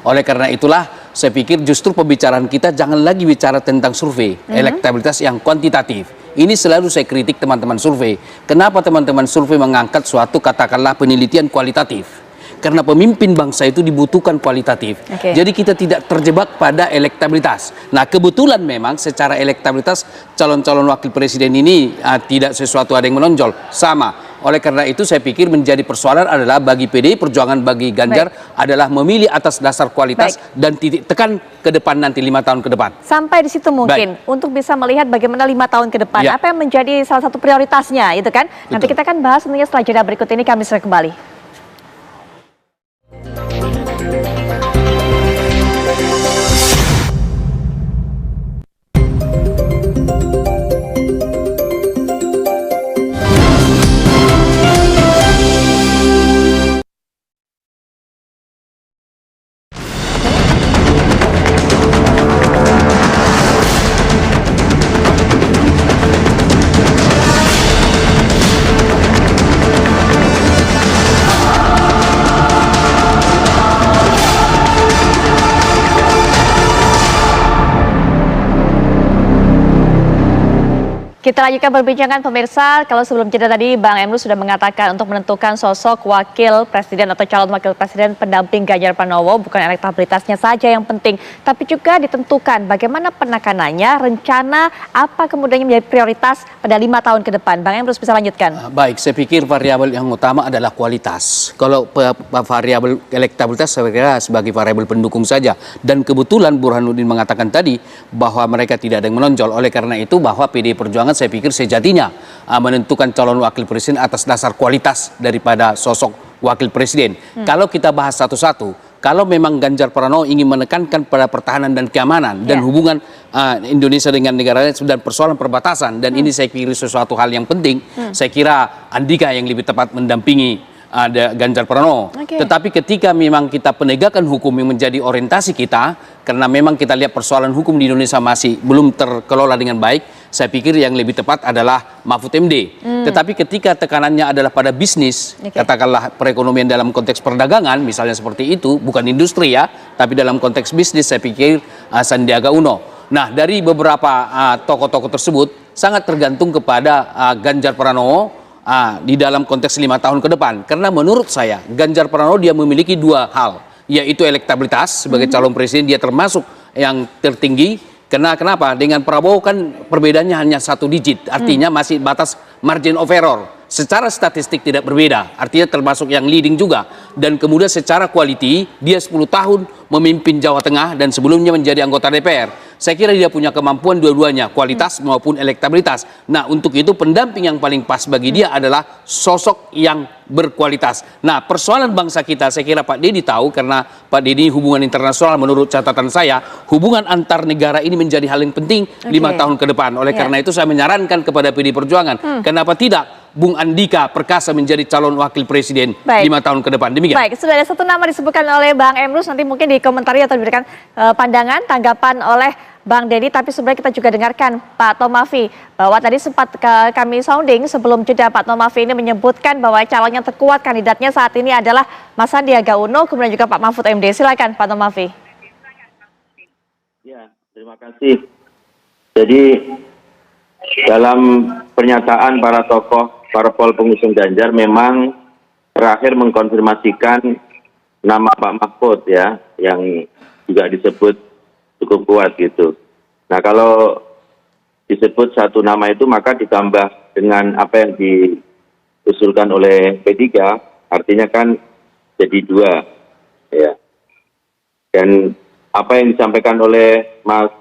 Oleh karena itulah saya pikir justru pembicaraan kita jangan lagi bicara tentang survei, elektabilitas yang kuantitatif. Ini selalu saya kritik teman-teman survei. Kenapa teman-teman survei mengangkat suatu katakanlah penelitian kualitatif? Karena pemimpin bangsa itu dibutuhkan kualitatif. Jadi kita tidak terjebak pada elektabilitas. Nah kebetulan memang secara elektabilitas calon-calon wakil presiden ini tidak sesuatu ada yang menonjol. Sama. Oleh karena itu saya pikir menjadi persoalan adalah bagi PDI Perjuangan, bagi Ganjar adalah memilih atas dasar kualitas dan titik tekan ke depan nanti 5 tahun ke depan. Sampai di situ mungkin untuk bisa melihat bagaimana 5 tahun ke depan apa yang menjadi salah satu prioritasnya itu kan. Nanti kita akan bahas tentunya setelah jeda berikut ini. Kami segera kembali. Kita lanjutkan perbincangan pemirsa. Kalau sebelum jeda tadi Bang Emrus sudah mengatakan untuk menentukan sosok wakil presiden atau calon wakil presiden pendamping Ganjar Pranowo bukan elektabilitasnya saja yang penting, tapi juga ditentukan bagaimana penekanannya, rencana apa kemudian menjadi prioritas pada 5 tahun ke depan. Bang Emrus bisa lanjutkan. Baik, saya pikir variabel yang utama adalah kualitas. Kalau variabel elektabilitas saya kira sebagai variabel pendukung saja. Dan kebetulan Burhanuddin mengatakan tadi bahwa mereka tidak ada yang menonjol. Oleh karena itu bahwa PDI Perjuangan saya pikir sejatinya menentukan calon wakil presiden atas dasar kualitas daripada sosok wakil presiden. Kalau kita bahas satu-satu, kalau memang Ganjar Pranowo ingin menekankan pada pertahanan dan keamanan dan hubungan Indonesia dengan negara lain dan persoalan perbatasan, dan ini saya pikir sesuatu hal yang penting, saya kira Andika yang lebih tepat mendampingi ada Ganjar Pranowo. Tetapi ketika memang kita penegakan hukum yang menjadi orientasi kita, karena memang kita lihat persoalan hukum di Indonesia masih belum terkelola dengan baik, saya pikir yang lebih tepat adalah Mahfud MD. Tetapi ketika tekanannya adalah pada bisnis, katakanlah perekonomian dalam konteks perdagangan, misalnya seperti itu, bukan industri ya, tapi dalam konteks bisnis, saya pikir Sandiaga Uno. Nah, dari beberapa tokoh-tokoh tersebut, sangat tergantung kepada Ganjar Pranowo di dalam konteks 5 tahun ke depan. Karena menurut saya, Ganjar Pranowo dia memiliki dua hal, yaitu elektabilitas sebagai calon presiden, dia termasuk yang tertinggi. Kenapa? Dengan Prabowo kan perbedaannya hanya 1 digit, artinya masih batas margin of error. Secara statistik tidak berbeda, artinya termasuk yang leading juga. Dan kemudian secara quality, dia 10 tahun memimpin Jawa Tengah dan sebelumnya menjadi anggota DPR. Saya kira dia punya kemampuan dua-duanya, kualitas maupun elektabilitas. Nah, untuk itu pendamping yang paling pas bagi dia adalah sosok yang berkualitas. Nah, persoalan bangsa kita, saya kira Pak Deddy tahu, karena Pak Deddy hubungan internasional, menurut catatan saya, hubungan antar negara ini menjadi hal yang penting 5 tahun ke depan. Oleh karena itu saya menyarankan kepada PD Perjuangan, kenapa tidak Bung Andika Perkasa menjadi calon wakil presiden 5 tahun ke depan. Demikian. Baik, sudah ada satu nama disebutkan oleh Bang Emrus, nanti mungkin dikomentari atau diberikan pandangan, tanggapan oleh Bang Deddy, tapi sebenarnya kita juga dengarkan Pak Tomafi, bahwa tadi sempat kami sounding sebelum jeda, Pak Tomafi ini menyebutkan bahwa calon yang terkuat kandidatnya saat ini adalah Mas Sandiaga Uno, kemudian juga Pak Mahfud MD. Silakan Pak Tomafi. Ya, terima kasih. Jadi dalam pernyataan para tokoh parpol pengusung Ganjar memang terakhir mengkonfirmasikan nama Pak Mahfud ya, yang juga disebut cukup kuat gitu. Nah, kalau disebut satu nama itu maka ditambah dengan apa yang diusulkan oleh P3, artinya kan jadi 2 ya. Dan apa yang disampaikan oleh Mas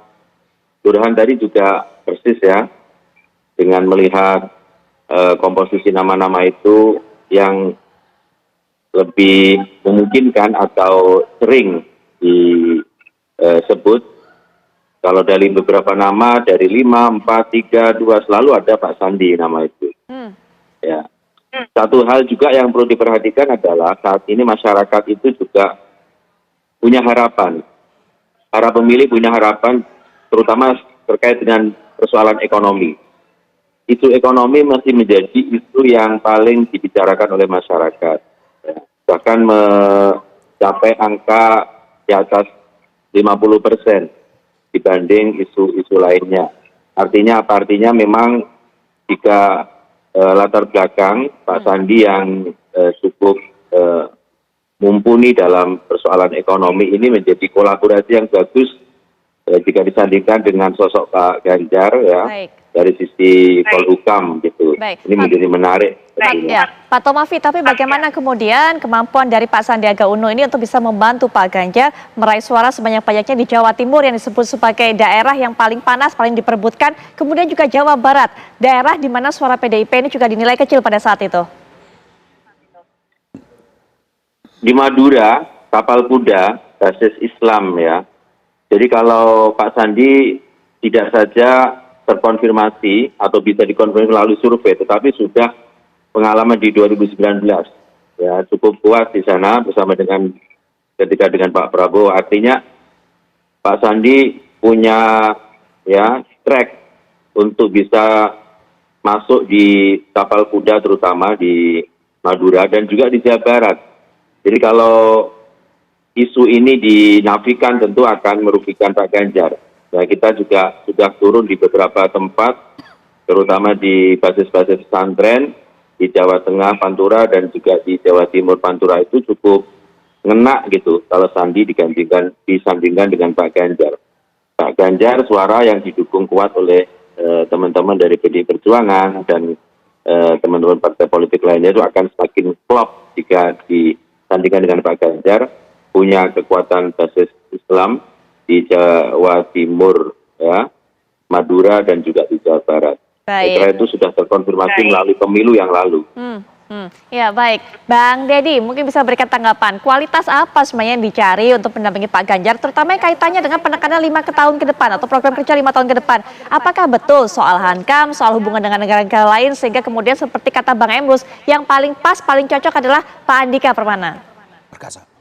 Burhan tadi juga persis ya, dengan melihat komposisi nama-nama itu yang lebih memungkinkan atau sering disebut. Kalau dari beberapa nama, dari 5, 4, 3, 2, selalu ada Pak Sandi nama itu. Ya. Satu hal juga yang perlu diperhatikan adalah saat ini masyarakat itu juga punya harapan. Para pemilih punya harapan, terutama terkait dengan persoalan ekonomi. Isu ekonomi masih menjadi isu yang paling dibicarakan oleh masyarakat. Ya. Bahkan mencapai angka di atas 50% dibanding isu-isu lainnya. Artinya apa? Artinya memang jika latar belakang Pak Sandi yang cukup mumpuni dalam persoalan ekonomi ini menjadi kolaborasi yang bagus jika disandingkan dengan sosok Pak Ganjar ya. Dari sisi Polhukam gitu. Ini menjadi menarik. Pak Tomafi, tapi bagaimana kemudian kemampuan dari Pak Sandiaga Uno ini untuk bisa membantu Pak Ganjar meraih suara sebanyak-banyaknya di Jawa Timur yang disebut sebagai daerah yang paling panas, paling diperebutkan, kemudian juga Jawa Barat, daerah di mana suara PDIP ini juga dinilai kecil pada saat itu? Di Madura, Tapal Kuda, basis Islam ya. Jadi kalau Pak Sandi tidak saja terkonfirmasi atau bisa dikonfirmasi melalui survei, tetapi sudah pengalaman di 2019 ya, cukup kuat di sana bersama dengan ketika dengan Pak Prabowo. Artinya Pak Sandi punya ya track untuk bisa masuk di Tapal Kuda, terutama di Madura dan juga di Jawa Barat. Jadi kalau isu ini dinafikan tentu akan merugikan Pak Ganjar. Nah, kita juga sudah turun di beberapa tempat, terutama di basis-basis pesantren, di Jawa Tengah, Pantura, dan juga di Jawa Timur, Pantura itu cukup ngena gitu, kalau Sandi disandingkan dengan Pak Ganjar. Pak Ganjar suara yang didukung kuat oleh teman-teman dari PDI Perjuangan dan teman-teman partai politik lainnya itu akan semakin klop jika disandingkan dengan Pak Ganjar, punya kekuatan basis Islam di Jawa Timur, ya, Madura dan juga di Jawa Barat. Setelah itu sudah terkonfirmasi melalui pemilu yang lalu. Ya baik, Bang Deddy mungkin bisa berikan tanggapan kualitas apa sebenarnya yang dicari untuk mendampingi Pak Ganjar, terutama yang kaitannya dengan penekanan 5 tahun ke depan atau program kerja 5 tahun ke depan. Apakah betul soal hankam, soal hubungan dengan negara-negara lain sehingga kemudian seperti kata Bang Emrus yang paling pas, paling cocok adalah Pak Andika Permana?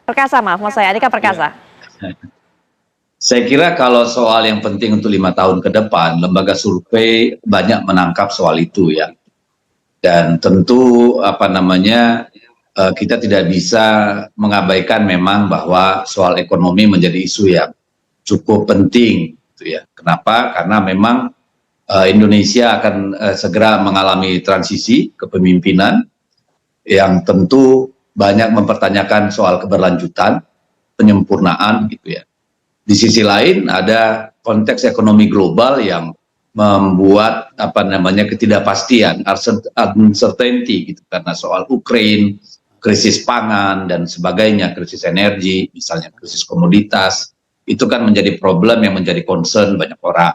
Perkasa, maaf saya Andika Perkasa. Saya kira kalau soal yang penting untuk 5 tahun ke depan, lembaga survei banyak menangkap soal itu ya. Dan tentu kita tidak bisa mengabaikan memang bahwa soal ekonomi menjadi isu yang cukup penting, gitu ya. Kenapa? Karena memang Indonesia akan segera mengalami transisi kepemimpinan yang tentu banyak mempertanyakan soal keberlanjutan, penyempurnaan, gitu ya. Di sisi lain ada konteks ekonomi global yang membuat ketidakpastian, uncertainty gitu, karena soal Ukraine, krisis pangan dan sebagainya, krisis energi, misalnya krisis komoditas, itu kan menjadi problem yang menjadi concern banyak orang.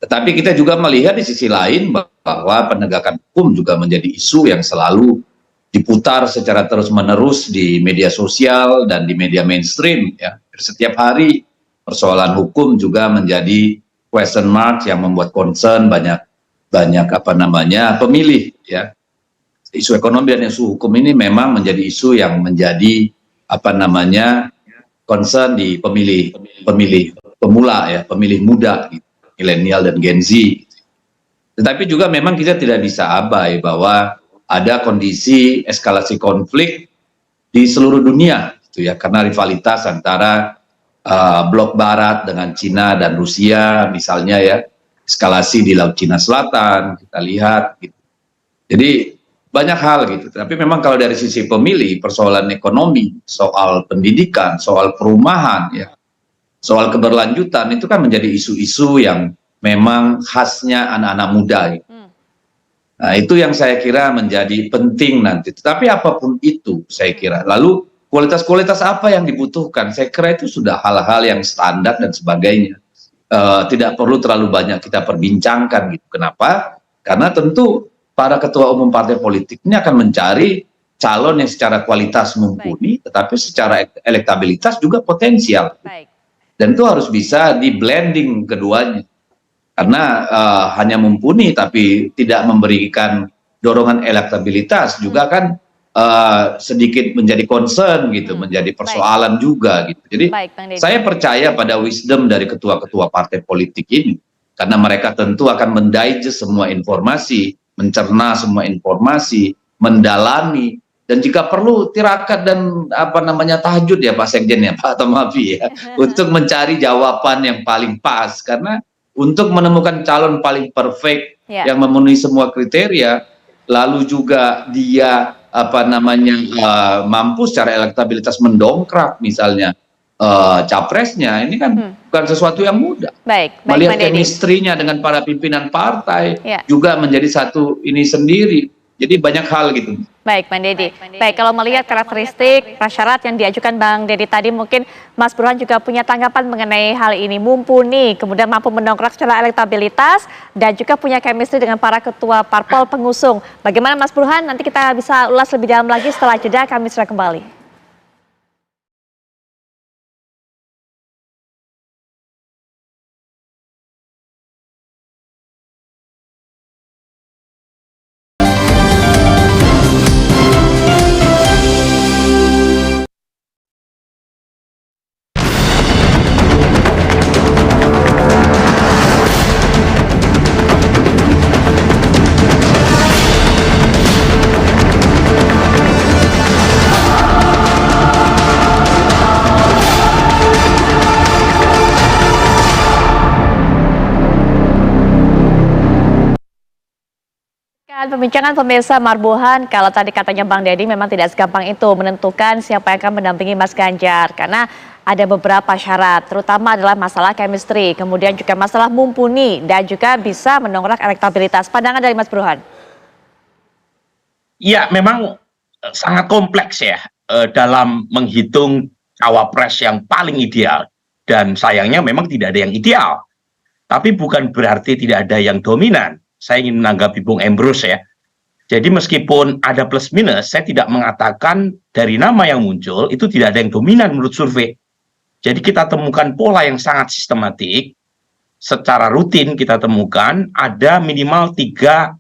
Tetapi kita juga melihat di sisi lain bahwa penegakan hukum juga menjadi isu yang selalu diputar secara terus-menerus di media sosial dan di media mainstream ya. Setiap hari persoalan hukum juga menjadi question mark yang membuat concern banyak pemilih ya. Isu ekonomi dan isu hukum ini memang menjadi isu yang menjadi concern di pemilih pemula ya, pemilih muda gitu, milenial dan Gen Z. Tetapi juga memang kita tidak bisa abai bahwa ada kondisi eskalasi konflik di seluruh dunia gitu ya, karena rivalitas antara blok barat dengan Cina dan Rusia misalnya ya, eskalasi di Laut Cina Selatan kita lihat gitu. Jadi banyak hal gitu. Tapi memang kalau dari sisi pemilih, persoalan ekonomi, soal pendidikan, soal perumahan ya, soal keberlanjutan itu kan menjadi isu-isu yang memang khasnya anak-anak muda gitu. Nah, itu yang saya kira menjadi penting nanti. Tetapi apapun itu saya kira, lalu kualitas-kualitas apa yang dibutuhkan? Saya kira itu sudah hal-hal yang standar dan sebagainya. Tidak perlu terlalu banyak kita perbincangkan gitu. Kenapa? Karena tentu para ketua umum partai politik ini akan mencari calon yang secara kualitas mumpuni, tetapi secara elektabilitas juga potensial. Dan itu harus bisa di blending keduanya. Karena hanya mumpuni tapi tidak memberikan dorongan elektabilitas juga kan sedikit menjadi concern gitu, menjadi persoalan juga gitu. Jadi saya percaya pada wisdom dari ketua-ketua partai politik ini, karena mereka tentu akan mendigest semua informasi, mencerna semua informasi, mendalami, dan jika perlu tirakat dan tahajud ya Pak Sekjen ya Pak Tomafi ya, untuk mencari jawaban yang paling pas, karena untuk menemukan calon paling perfect yang memenuhi semua kriteria, lalu juga dia mampu secara elektabilitas mendongkrak misalnya capresnya, ini kan bukan sesuatu yang mudah. Melihat chemistry-nya dengan para pimpinan partai juga menjadi satu ini sendiri. Jadi banyak hal gitu. Baik, Bang Deddy. Baik, kalau melihat karakteristik prasyarat yang diajukan Bang Deddy tadi, mungkin Mas Burhan juga punya tanggapan mengenai hal ini. Mumpuni, kemudian mampu mendongkrak secara elektabilitas, dan juga punya chemistry dengan para ketua parpol pengusung. Bagaimana Mas Burhan? Nanti kita bisa ulas lebih dalam lagi setelah jeda, kami segera kembali. Perbincangan pemirsa Marbuhan, kalau tadi katanya Bang Deddy memang tidak segampang itu menentukan siapa yang akan mendampingi Mas Ganjar, karena ada beberapa syarat, terutama adalah masalah chemistry, kemudian juga masalah mumpuni, dan juga bisa mendongkrak elektabilitas. Pandangan dari Mas Burhan? Ya, memang sangat kompleks ya dalam menghitung cawapres yang paling ideal, dan sayangnya memang tidak ada yang ideal, tapi bukan berarti tidak ada yang dominan. Saya ingin menanggapi Bung Emrus ya. Jadi meskipun ada plus minus, saya tidak mengatakan dari nama yang muncul itu tidak ada yang dominan menurut survei. Jadi kita temukan pola yang sangat sistematik, secara rutin kita temukan ada minimal 3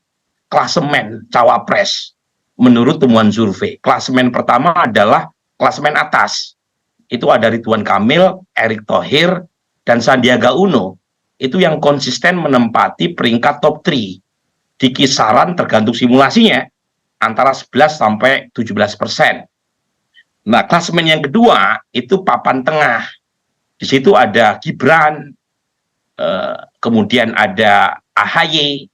klasemen cawapres menurut temuan survei. Klasemen pertama adalah klasemen atas. Itu ada Ridwan Kamil, Erick Thohir, dan Sandiaga Uno. Itu yang konsisten menempati peringkat top 3 di kisaran tergantung simulasinya antara 11 sampai 17%. Nah, klasemen yang kedua itu papan tengah. Di situ ada Gibran, kemudian ada AHY,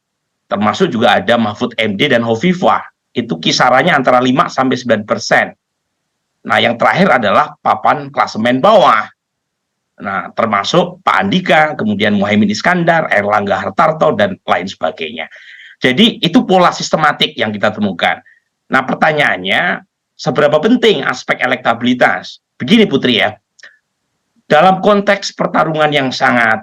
termasuk juga ada Mahfud MD dan Hovifah. Itu kisarannya antara 5 sampai 9%. Nah, yang terakhir adalah papan klasemen bawah. Nah, termasuk Pak Andika, kemudian Muhaimin Iskandar, Erlangga Hartarto, dan lain sebagainya. Jadi itu pola sistematik yang kita temukan. Nah, pertanyaannya, seberapa penting aspek elektabilitas? Begini Putri ya, dalam konteks pertarungan yang sangat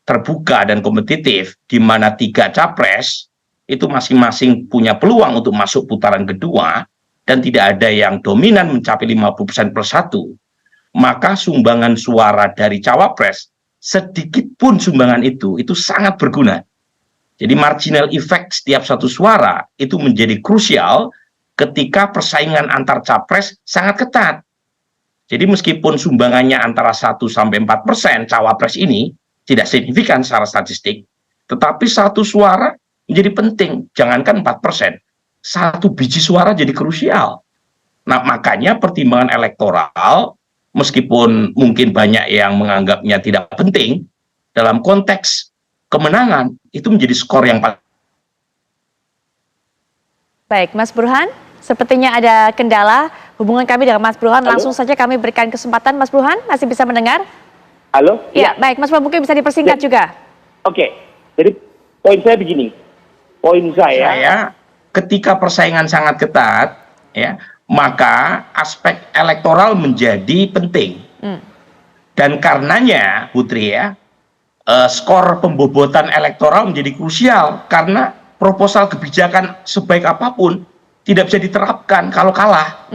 terbuka dan kompetitif, di mana 3 capres itu masing-masing punya peluang untuk masuk putaran kedua, dan tidak ada yang dominan mencapai 50% per 1, maka sumbangan suara dari cawapres, sedikit pun sumbangan itu sangat berguna. Jadi marginal effect setiap satu suara itu menjadi krusial ketika persaingan antar capres sangat ketat. Jadi meskipun sumbangannya antara 1 sampai 4% cawapres ini tidak signifikan secara statistik, tetapi satu suara menjadi penting, jangankan 4%. 1 biji suara jadi krusial. Nah, makanya pertimbangan elektoral, meskipun mungkin banyak yang menganggapnya tidak penting, dalam konteks kemenangan, itu menjadi skor yang paling. Baik, Mas Burhan, sepertinya ada kendala hubungan kami dengan Mas Burhan. Langsung saja kami berikan kesempatan. Mas Burhan, masih bisa mendengar? Halo? Ya, baik. Mas Burhan, mungkin bisa dipersingkat juga. Oke, jadi poin saya begini. Poin saya ketika persaingan sangat ketat, ya, maka aspek elektoral menjadi penting. Dan karenanya, Putri ya, skor pembobotan elektoral menjadi krusial karena proposal kebijakan sebaik apapun tidak bisa diterapkan kalau kalah.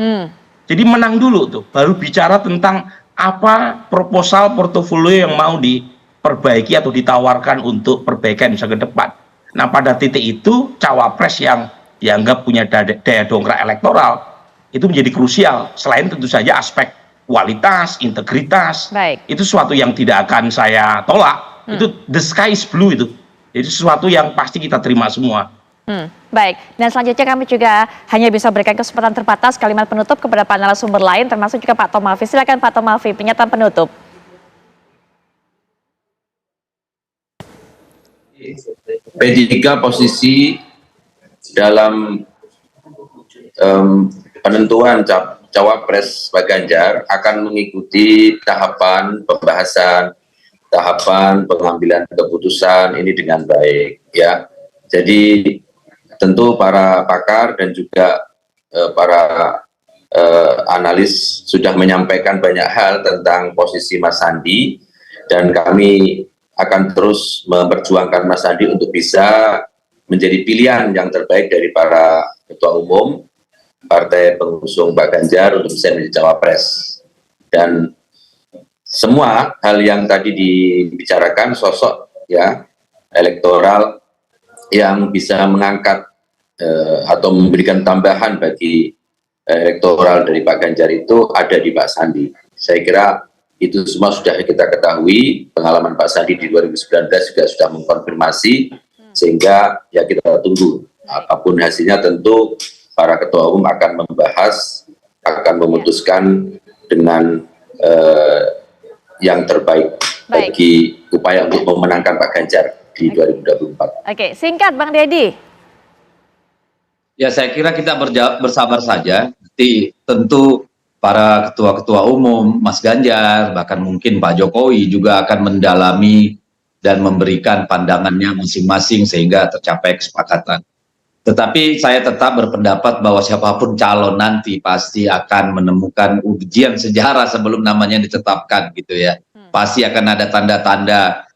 Jadi menang dulu tuh, baru bicara tentang apa proposal portofolio yang mau diperbaiki atau ditawarkan untuk perbaikan masa ke depan. Nah, pada titik itu cawapres yang dianggap punya daya dongkrak elektoral itu menjadi krusial. Selain tentu saja aspek kualitas, integritas, itu sesuatu yang tidak akan saya tolak. Itu the sky is blue itu. Jadi sesuatu yang pasti kita terima semua. Baik, dan selanjutnya kami juga hanya bisa berikan kesempatan terbatas kalimat penutup kepada para narasumber lain, termasuk juga Pak Tomalvi. Silakan Pak Tomalvi, pernyataan penutup. P3 posisi dalam penentuan cawapres Pak Ganjar akan mengikuti tahapan pembahasan, tahapan pengambilan keputusan ini dengan baik, ya. Jadi tentu para pakar dan juga para analis sudah menyampaikan banyak hal tentang posisi Mas Sandi, dan kami akan terus memperjuangkan Mas Sandi untuk bisa menjadi pilihan yang terbaik dari para ketua umum partai pengusung Pak Ganjar untuk bisa menjadi cawapres. Dan semua hal yang tadi dibicarakan, sosok ya elektoral yang bisa mengangkat atau memberikan tambahan bagi elektoral dari Pak Ganjar itu ada di Pak Sandi. Saya kira itu semua sudah kita ketahui, pengalaman Pak Sandi di 2019 juga sudah mengkonfirmasi, sehingga ya kita tunggu. Apapun hasilnya tentu para ketua umum akan membahas, akan memutuskan dengan yang terbaik bagi upaya untuk memenangkan Pak Ganjar di 2024. Oke, singkat Bang Deddy. Ya, saya kira kita bersabar saja. Tentu para ketua-ketua umum, Mas Ganjar, bahkan mungkin Pak Jokowi juga akan mendalami dan memberikan pandangannya masing-masing sehingga tercapai kesepakatan. Tetapi saya tetap berpendapat bahwa siapapun calon nanti pasti akan menemukan ujian sejarah sebelum namanya ditetapkan gitu ya. Pasti akan ada tanda-tanda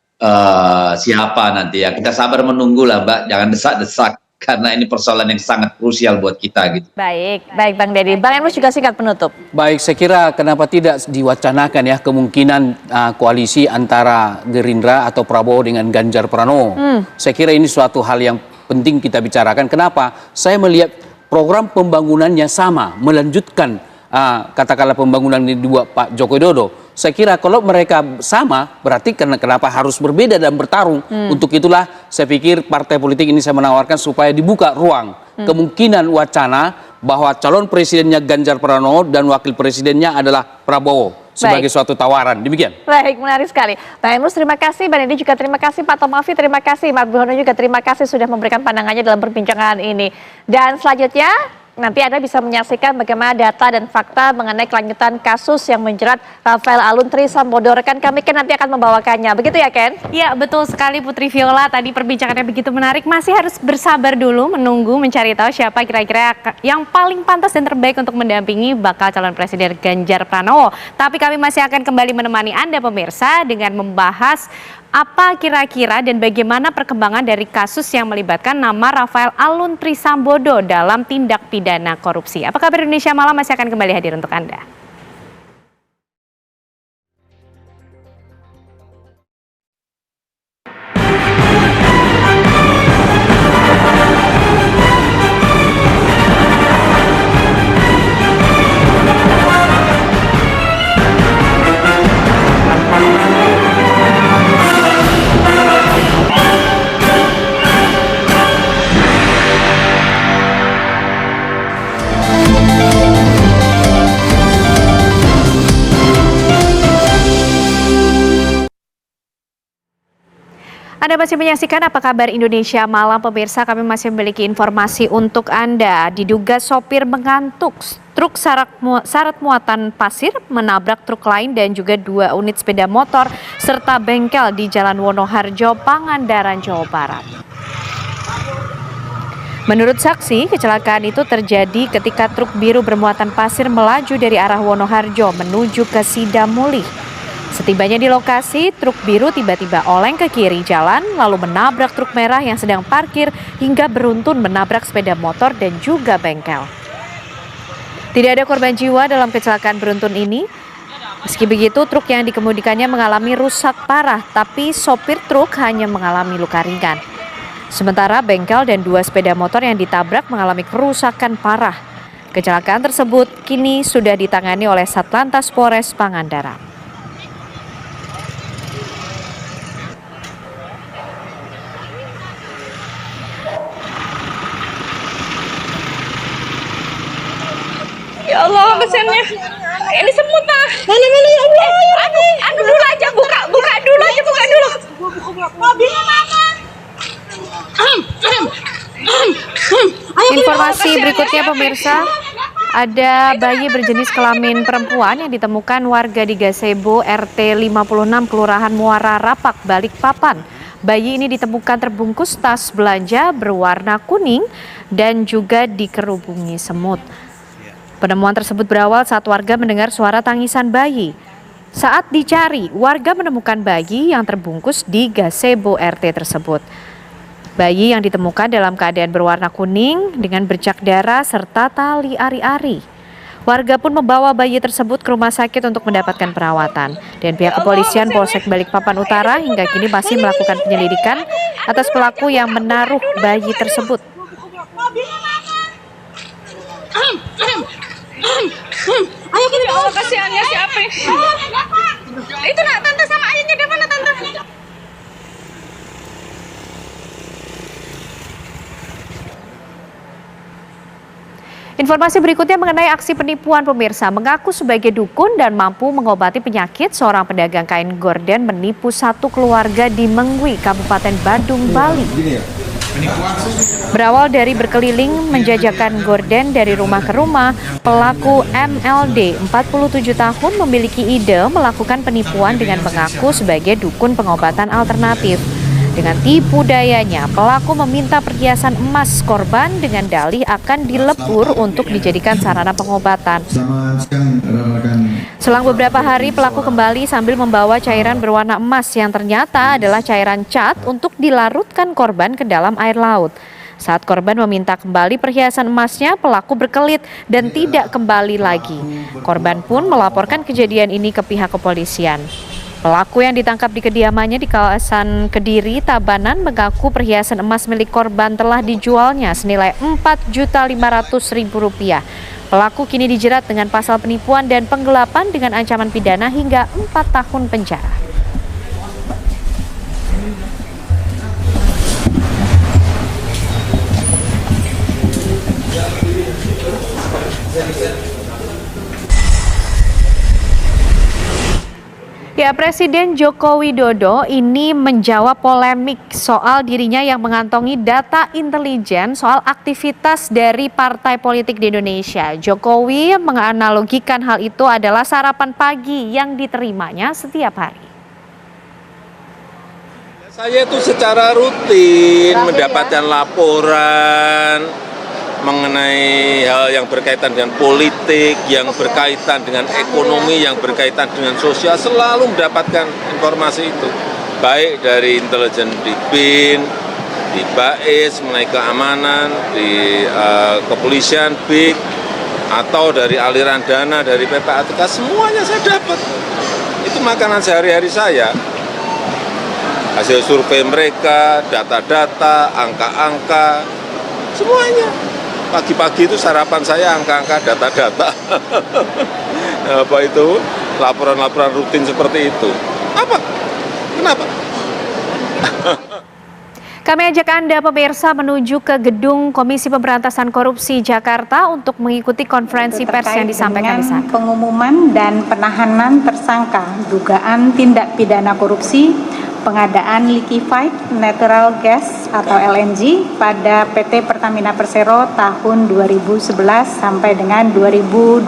siapa nanti ya. Kita sabar menunggu lah Mbak, jangan desak-desak. karena ini persoalan yang sangat krusial buat kita gitu. Baik, baik Bang Deddy. Bang Emrus juga singkat penutup. Baik, saya kira kenapa tidak diwacanakan ya kemungkinan koalisi antara Gerindra atau Prabowo dengan Ganjar Pranowo. Saya kira ini suatu hal yang penting kita bicarakan. Kenapa? Saya melihat program pembangunannya sama, melanjutkan katakanlah pembangunan di dua Pak Joko Widodo. Saya kira kalau mereka sama, berarti kenapa harus berbeda dan bertarung. Untuk itulah saya pikir partai politik ini saya menawarkan supaya dibuka ruang kemungkinan wacana bahwa calon presidennya Ganjar Pranowo dan wakil presidennya adalah Prabowo sebagai suatu tawaran. Demikian. Baik, menarik sekali. Bang Emrus terima kasih, Bang Deddy juga terima kasih, Pak Tomafi terima kasih, Mas Buhono juga terima kasih sudah memberikan pandangannya dalam perbincangan ini. Dan selanjutnya nanti Anda bisa menyaksikan bagaimana data dan fakta mengenai kelanjutan kasus yang menjerat Rafael Alun Trisambodo. Rekan kami Ken nanti akan membawakannya. Begitu ya Ken? Ya betul sekali Putri Viola, tadi perbincangannya begitu menarik. Masih harus bersabar dulu menunggu mencari tahu siapa kira-kira yang paling pantas dan terbaik untuk mendampingi bakal calon presiden Ganjar Pranowo. Tapi kami masih akan kembali menemani Anda pemirsa dengan membahas apa kira-kira dan bagaimana perkembangan dari kasus yang melibatkan nama Rafael Alun Trisambodo dalam tindak pidana korupsi. Apa kabar Indonesia Malam masih akan kembali hadir untuk Anda. Anda masih menyaksikan Apa Kabar Indonesia Malam pemirsa, kami masih memiliki informasi untuk Anda. Diduga sopir mengantuk, truk syarat muatan pasir menabrak truk lain dan juga 2 unit sepeda motor serta bengkel di Jalan Wonoharjo, Pangandaran, Jawa Barat. Menurut saksi, kecelakaan itu terjadi ketika truk biru bermuatan pasir melaju dari arah Wonoharjo menuju ke Sidamulih. Setibanya di lokasi, truk biru tiba-tiba oleng ke kiri jalan lalu menabrak truk merah yang sedang parkir hingga beruntun menabrak sepeda motor dan juga bengkel. Tidak ada korban jiwa dalam kecelakaan beruntun ini. Meski begitu, truk yang dikemudikannya mengalami rusak parah, tapi sopir truk hanya mengalami luka ringan. Sementara bengkel dan 2 sepeda motor yang ditabrak mengalami kerusakan parah. Kecelakaan tersebut kini sudah ditangani oleh Satlantas Polres Pangandaran. Ya Allah, kesiannya. Ini semut nah. Mana ya Allah. Anu dulu aja, buka dulu aja, buka dulu. Mobilnya mana? Informasi berikutnya pemirsa, ada bayi berjenis kelamin perempuan yang ditemukan warga di Gazebo RT 56 Kelurahan Muara Rapak, Balikpapan. Bayi ini ditemukan terbungkus tas belanja berwarna kuning dan juga dikerubungi semut. Penemuan tersebut berawal saat warga mendengar suara tangisan bayi. Saat dicari, warga menemukan bayi yang terbungkus di gazebo RT tersebut. Bayi yang ditemukan dalam keadaan berwarna kuning dengan bercak darah serta tali ari-ari. Warga pun membawa bayi tersebut ke rumah sakit untuk mendapatkan perawatan. Dan pihak kepolisian Polsek Balikpapan Utara hingga kini masih melakukan penyelidikan atas pelaku yang menaruh bayi tersebut. Ayo kita bawa, kasihannya siapa? Itu nak tante sama ayahnya di mana tante? Informasi berikutnya mengenai aksi penipuan pemirsa. Mengaku sebagai dukun dan mampu mengobati penyakit, seorang pedagang kain gorden menipu satu keluarga di Mengwi, Kabupaten Badung, Bali. Berawal dari berkeliling menjajakan gorden dari rumah ke rumah, pelaku MLD 47 tahun memiliki ide melakukan penipuan dengan mengaku sebagai dukun pengobatan alternatif. Dengan tipu dayanya, pelaku meminta perhiasan emas korban dengan dalih akan dilebur untuk dijadikan sarana pengobatan. Selang beberapa hari, pelaku kembali sambil membawa cairan berwarna emas yang ternyata adalah cairan cat untuk dilarutkan korban ke dalam air laut. Saat korban meminta kembali perhiasan emasnya, pelaku berkelit dan tidak kembali lagi. Korban pun melaporkan kejadian ini ke pihak kepolisian. Pelaku yang ditangkap di kediamannya di kawasan Kediri, Tabanan mengaku perhiasan emas milik korban telah dijualnya senilai Rp4.500.000. Pelaku kini dijerat dengan pasal penipuan dan penggelapan dengan ancaman pidana hingga 4 tahun penjara. Ya, Presiden Joko Widodo ini menjawab polemik soal dirinya yang mengantongi data intelijen soal aktivitas dari partai politik di Indonesia. Jokowi menganalogikan hal itu adalah sarapan pagi yang diterimanya setiap hari. Saya itu secara rutin mendapatkan laporan mengenai hal yang berkaitan dengan politik, yang berkaitan dengan ekonomi, yang berkaitan dengan sosial, selalu mendapatkan informasi itu. Baik dari intelijen di BIN, di BAIS, mengenai keamanan, di kepolisian, BIK, atau dari aliran dana dari PPATK, semuanya saya dapat. Itu makanan sehari-hari saya. Hasil survei mereka, data-data, angka-angka, semuanya. Pagi-pagi itu sarapan saya angka-angka, data-data. Apa itu? Laporan-laporan rutin seperti itu. Apa? Kenapa? Kami ajak Anda pemirsa menuju ke gedung Komisi Pemberantasan Korupsi Jakarta untuk mengikuti konferensi pers yang disampaikan di sana. Pengumuman dan penahanan tersangka dugaan tindak pidana korupsi pengadaan liquefied natural gas atau LNG pada PT Pertamina Persero tahun 2011 sampai dengan 2021.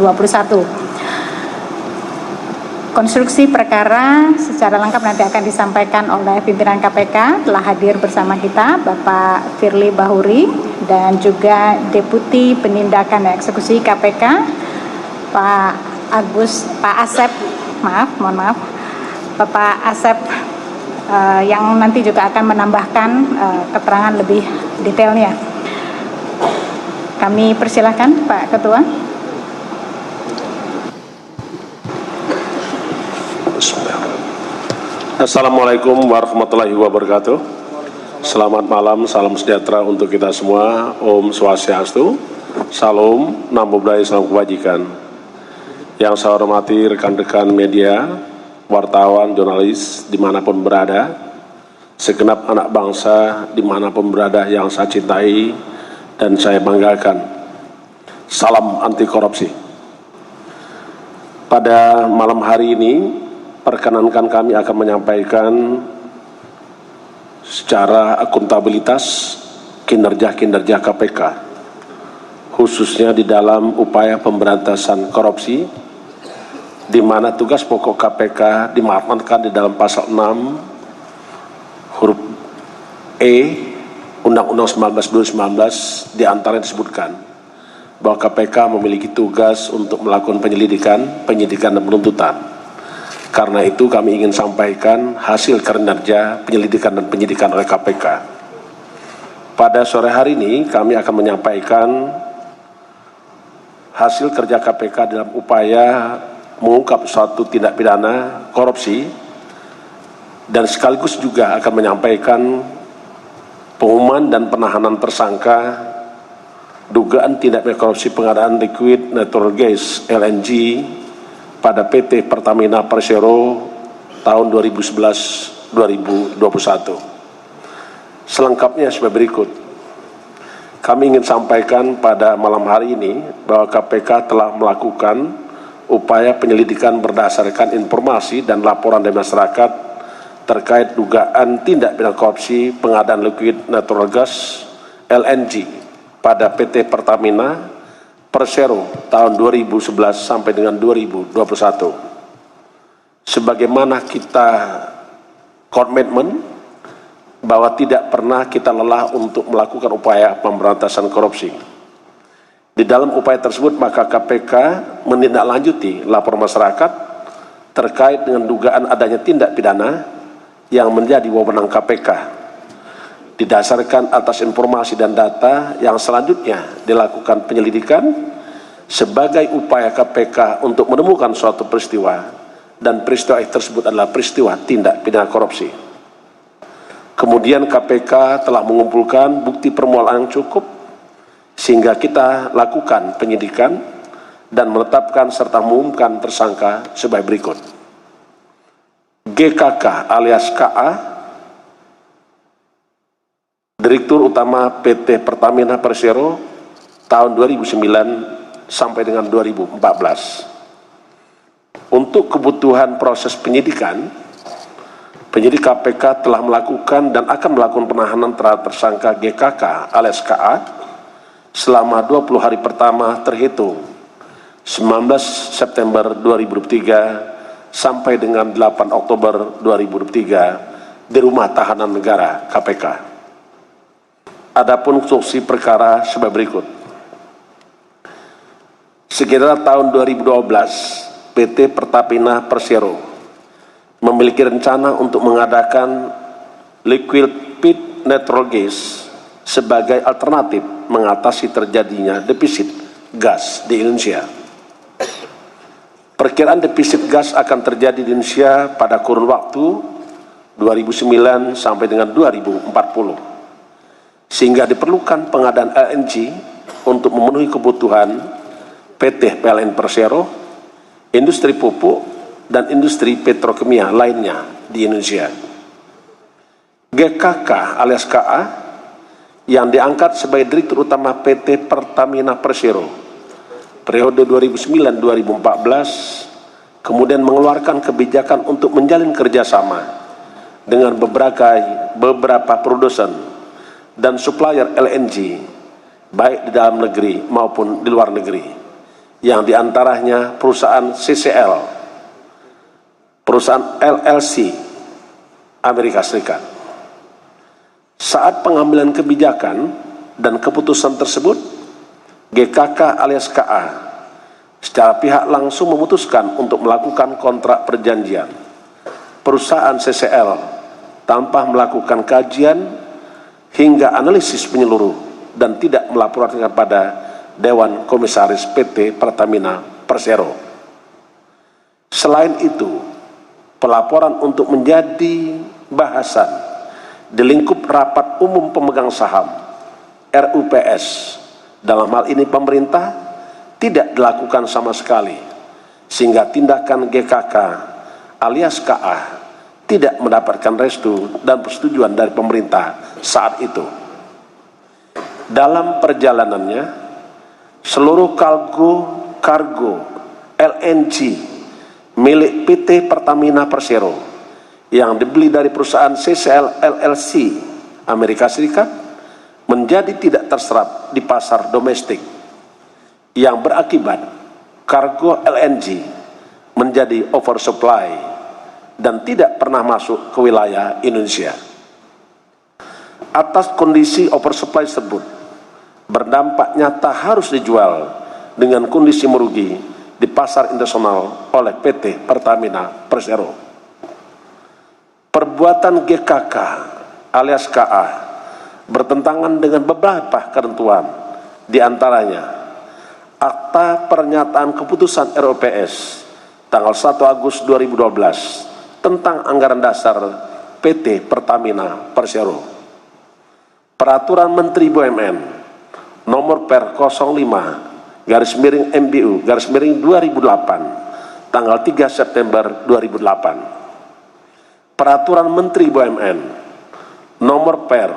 Konstruksi perkara secara lengkap nanti akan disampaikan oleh pimpinan KPK. Telah hadir bersama kita Bapak Firly Bahuri dan juga Deputi Penindakan dan Eksekusi KPK Pak Asep yang nanti juga akan menambahkan keterangan lebih detailnya. Kami persilahkan Pak Ketua. Assalamualaikum warahmatullahi wabarakatuh. Selamat malam, salam sejahtera untuk kita semua. Om Swastiastu, Salam, Namo Buddhaya, Salam Kebajikan. Yang saya hormati rekan-rekan media, wartawan, jurnalis, dimanapun berada, segenap anak bangsa, dimanapun berada yang saya cintai dan saya banggakan. Salam anti korupsi. Pada malam hari ini, perkenankan kami akan menyampaikan secara akuntabilitas kinerja-kinerja KPK, khususnya di dalam upaya pemberantasan korupsi, di mana tugas pokok KPK diamanatkan di dalam pasal 6 huruf E Undang-Undang 19 di antara disebutkan bahwa KPK memiliki tugas untuk melakukan penyelidikan, penyidikan dan penuntutan. Karena itu kami ingin sampaikan hasil kinerja penyelidikan dan penyidikan oleh KPK. Pada sore hari ini kami akan menyampaikan hasil kerja KPK dalam upaya mengungkap suatu tindak pidana korupsi dan sekaligus juga akan menyampaikan pengumuman dan penahanan tersangka dugaan tindak pidana korupsi pengadaan liquid natural gas LNG pada PT Pertamina Persero tahun 2011-2021. Selengkapnya sebagai berikut. Kami ingin sampaikan pada malam hari ini bahwa KPK telah melakukan upaya penyelidikan berdasarkan informasi dan laporan dari masyarakat terkait dugaan tindak pidana korupsi pengadaan liquid natural gas LNG pada PT Pertamina Persero tahun 2011 sampai dengan 2021. Sebagaimana kita komitmen bahwa tidak pernah kita lelah untuk melakukan upaya pemberantasan korupsi. Di dalam upaya tersebut maka KPK menindaklanjuti laporan masyarakat terkait dengan dugaan adanya tindak pidana yang menjadi wewenang KPK. Didasarkan atas informasi dan data yang selanjutnya dilakukan penyelidikan sebagai upaya KPK untuk menemukan suatu peristiwa, dan peristiwa tersebut adalah peristiwa tindak pidana korupsi. Kemudian KPK telah mengumpulkan bukti permulaan yang cukup sehingga kita lakukan penyidikan dan menetapkan serta mengumumkan tersangka sebagai berikut. GKK alias KA, Direktur Utama PT Pertamina Persero tahun 2009 sampai dengan 2014. Untuk kebutuhan proses penyidikan, penyidik KPK telah melakukan dan akan melakukan penahanan terhadap tersangka GKK alias KA selama 20 hari pertama terhitung 19 September 2023 sampai dengan 8 Oktober 2023 di Rumah Tahanan Negara KPK. Adapun instruksi perkara sebagai berikut. Sekitar tahun 2012, PT Pertamina Persero memiliki rencana untuk mengadakan liquefied natural gas sebagai alternatif mengatasi terjadinya defisit gas di Indonesia. Perkiraan defisit gas akan terjadi di Indonesia pada kurun waktu 2009 sampai dengan 2040. Sehingga diperlukan pengadaan LNG untuk memenuhi kebutuhan PT PLN Persero, industri pupuk, dan industri petrokimia lainnya di Indonesia. GKK alias KA yang diangkat sebagai Direktur Utama PT Pertamina Persero periode 2009-2014 kemudian mengeluarkan kebijakan untuk menjalin kerjasama dengan beberapa produsen dan supplier LNG baik di dalam negeri maupun di luar negeri, yang diantaranya perusahaan CCL, perusahaan LLC Amerika Serikat. Saat pengambilan kebijakan dan keputusan tersebut, GKK alias KA secara pihak langsung memutuskan untuk melakukan kontrak perjanjian perusahaan CCL tanpa melakukan kajian hingga analisis menyeluruh dan tidak melaporkan kepada Dewan Komisaris PT Pertamina Persero. Selain itu, pelaporan untuk menjadi bahasan di lingkup rapat umum pemegang saham RUPS, dalam hal ini pemerintah, tidak dilakukan sama sekali, sehingga tindakan GKK alias KA tidak mendapatkan restu dan persetujuan dari pemerintah saat itu. Dalam perjalanannya, seluruh kargo LNG milik PT Pertamina Persero yang dibeli dari perusahaan CCL LLC Amerika Serikat menjadi tidak terserap di pasar domestik, yang berakibat kargo LNG menjadi oversupply dan tidak pernah masuk ke wilayah Indonesia. Atas kondisi oversupply tersebut, berdampak nyata harus dijual dengan kondisi merugi di pasar internasional oleh PT Pertamina Persero. Perbuatan GKK alias KA bertentangan dengan beberapa ketentuan, di antaranya Akta Pernyataan Keputusan RUPS tanggal 1 Agustus 2012 tentang anggaran dasar PT Pertamina Persero, Peraturan Menteri BUMN nomor per 05/MBU/2008 tanggal 3 September 2008, Peraturan Menteri BUMN nomor per